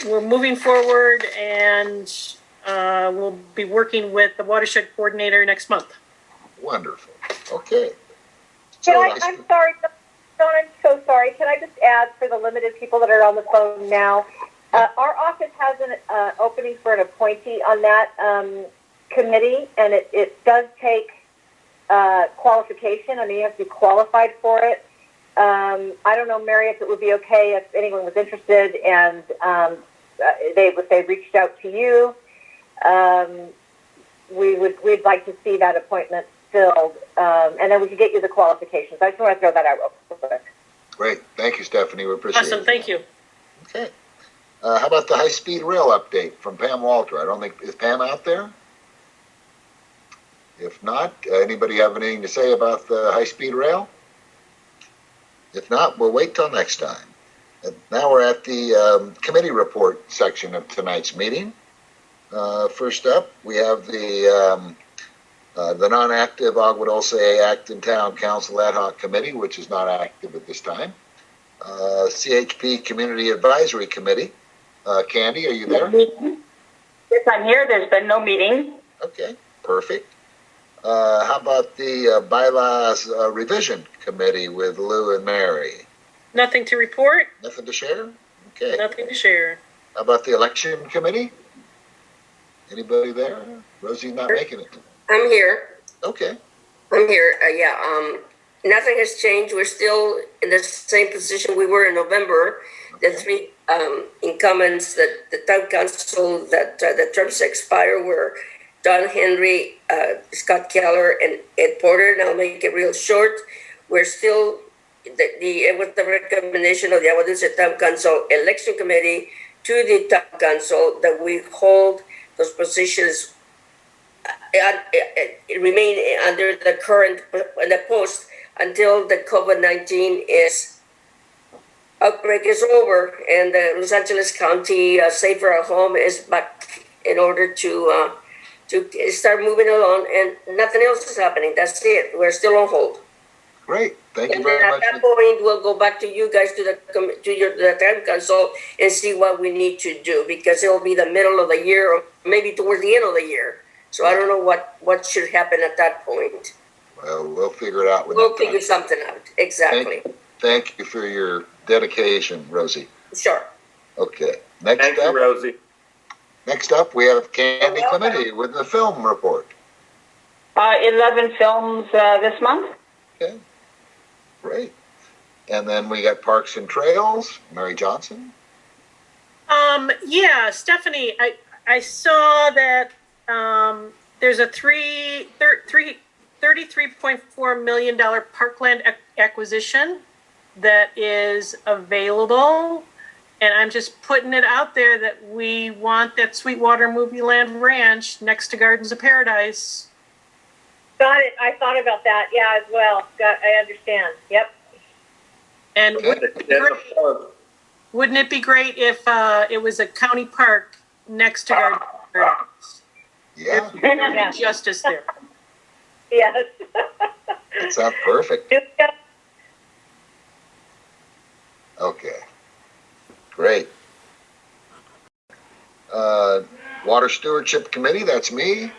moving forward, and we'll be working with the watershed coordinator next month. Wonderful. Okay. I'm sorry, Dawn, I'm so sorry. Can I just add for the limited people that are on the phone now? Our office has an opening for an appointee on that committee, and it does take qualification. I mean, you have to be qualified for it. I don't know, Mary, if it would be okay if anyone was interested and if they reached out to you. We'd like to see that appointment filled, and then we can get you the qualifications. I just want to throw that out real quick. Great. Thank you, Stephanie. We appreciate it. Awesome. Thank you. Okay. How about the high-speed rail update from Pam Walter? I don't think, is Pam out there? If not, anybody have anything to say about the high-speed rail? If not, we'll wait till next time. And now we're at the committee report section of tonight's meeting. First up, we have the non-active Agua Dulce Actontown Council Ad Hoc Committee, which is not active at this time. CHP Community Advisory Committee. Candy, are you there? Yes, I'm here. There's been no meeting. Okay, perfect. How about the Bylaws Revision Committee with Lou and Mary? Nothing to report. Nothing to share? Okay. Nothing to share. How about the Election Committee? Anybody there? Rosie's not making it. I'm here. Okay. I'm here. Nothing has changed. We're still in the same position we were in November. Okay. The three incumbents that the town council that the terms expire were Don Henry, Scott Keller, and Ed Porter. And I'll make it real short. We're still it was the recommendation of the Agua Dulce Town Council Election Committee to the Town Council that we hold those positions remain under the current post until the COVID-19 outbreak is over and the Los Angeles County Safer at Home is back in order to start moving along, and nothing else is happening. That's it. We're still on hold. Great. Thank you very much. At that point, we'll go back to you guys to the town council and see what we need to do, because it will be the middle of the year or maybe towards the end of the year. So I don't know what should happen at that point. Well, we'll figure it out. We'll figure something out. Exactly. Thank you for your dedication, Rosie. Sure. Okay. Thank you, Rosie. Next up, we have Candy Clemente with the film report. 11 films this month. Okay. Great. And then we got Parks and Trails, Mary Johnson. Yeah, Stephanie, I saw that there's a $33.4 million parkland acquisition that is available. And I'm just putting it out there that we want that Sweetwater Movie Land Ranch next to Gardens of Paradise. Got it. I thought about that. Yeah, as well. I understand. Yep. And wouldn't it be great if it was a county park next to Gardens of Paradise? Yeah. There'd be justice there. Yes. That sounds perfect. Okay. Great. Water Stewardship Committee, that's me.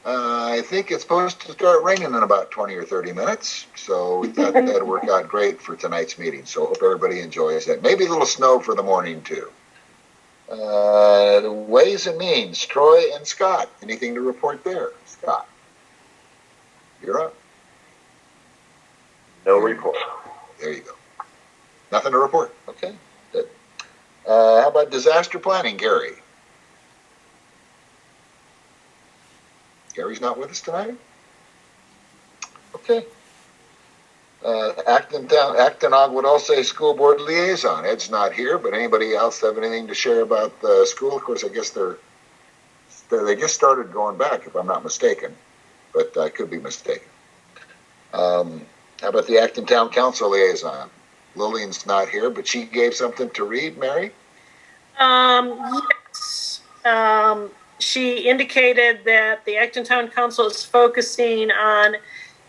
I think it's supposed to start raining in about 20 or 30 minutes. So we thought that'd work out great for tonight's meeting. So hope everybody enjoys that. Maybe a little snow for the morning too. The Ways and Means, Troy and Scott. Anything to report there? Scott, you're up. No report. There you go. Nothing to report. Okay, good. How about disaster planning, Gary? Gary's not with us tonight? Okay. Acton Agua Dulce School Board Liaison. Ed's not here, but anybody else have anything to share about the school? Of course, I guess they just started going back, if I'm not mistaken, but I could be mistaken. How about the Actontown Council Liaison? Lillian's not here, but she gave something to read, Mary? Yes. She indicated that the Actontown Council is focusing on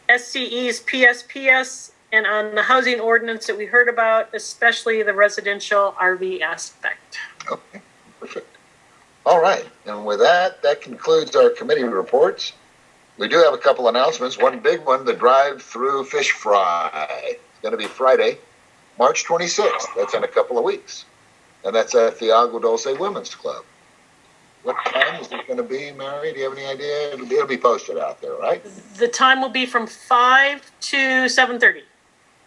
SCE's PSPS and on the housing ordinance that we heard about, especially the residential RV aspect. Okay, perfect. All right, and with that, that concludes our committee reports. We do have a couple announcements. One big one, the drive-through fish fry. It's going to be Friday, March 26th. That's in a couple of weeks. And that's at the Agua Dulce Women's Club. What time is it going to be, Mary? Do you have any idea? It'll be posted out there, right? The time will be from 5 to 7:30.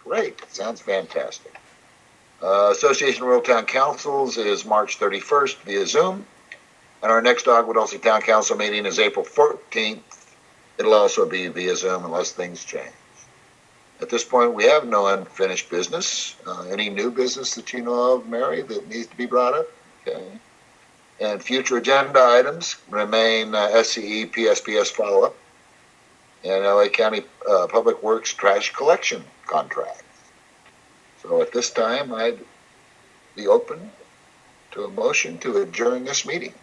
Great. Sounds fantastic. Association of Rural Town Councils is March 31st via Zoom. And our next Agua Dulce Town Council meeting is April 14th. It'll also be via Zoom unless things change. At this point, we have no unfinished business. Any new business that you know of, Mary, that needs to be brought up? Okay. And future agenda items remain SCE PSPS follow-up and LA County Public Works trash collection contract. So at this time, I'd be open to a motion to adjourn this meeting.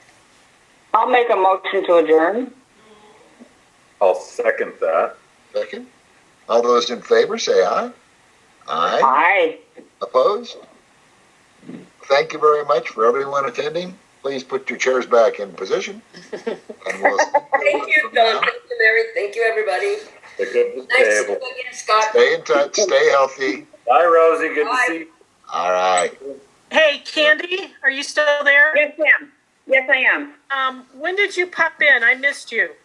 I'll make a motion to adjourn. I'll second that. Second. All those in favor, say aye. Aye. Aye. Opposed? Thank you very much for everyone attending. Please put your chairs back in position. And we'll Thank you, Don. Thank you, Mary. Thank you, everybody. Nice to see you again, Scott. Stay in touch. Stay healthy. Bye, Rosie. Good Bye. to see you. All right. Hey, Candy, are you still there? Yes, ma'am. Yes, I am. When did you pop in? I missed you.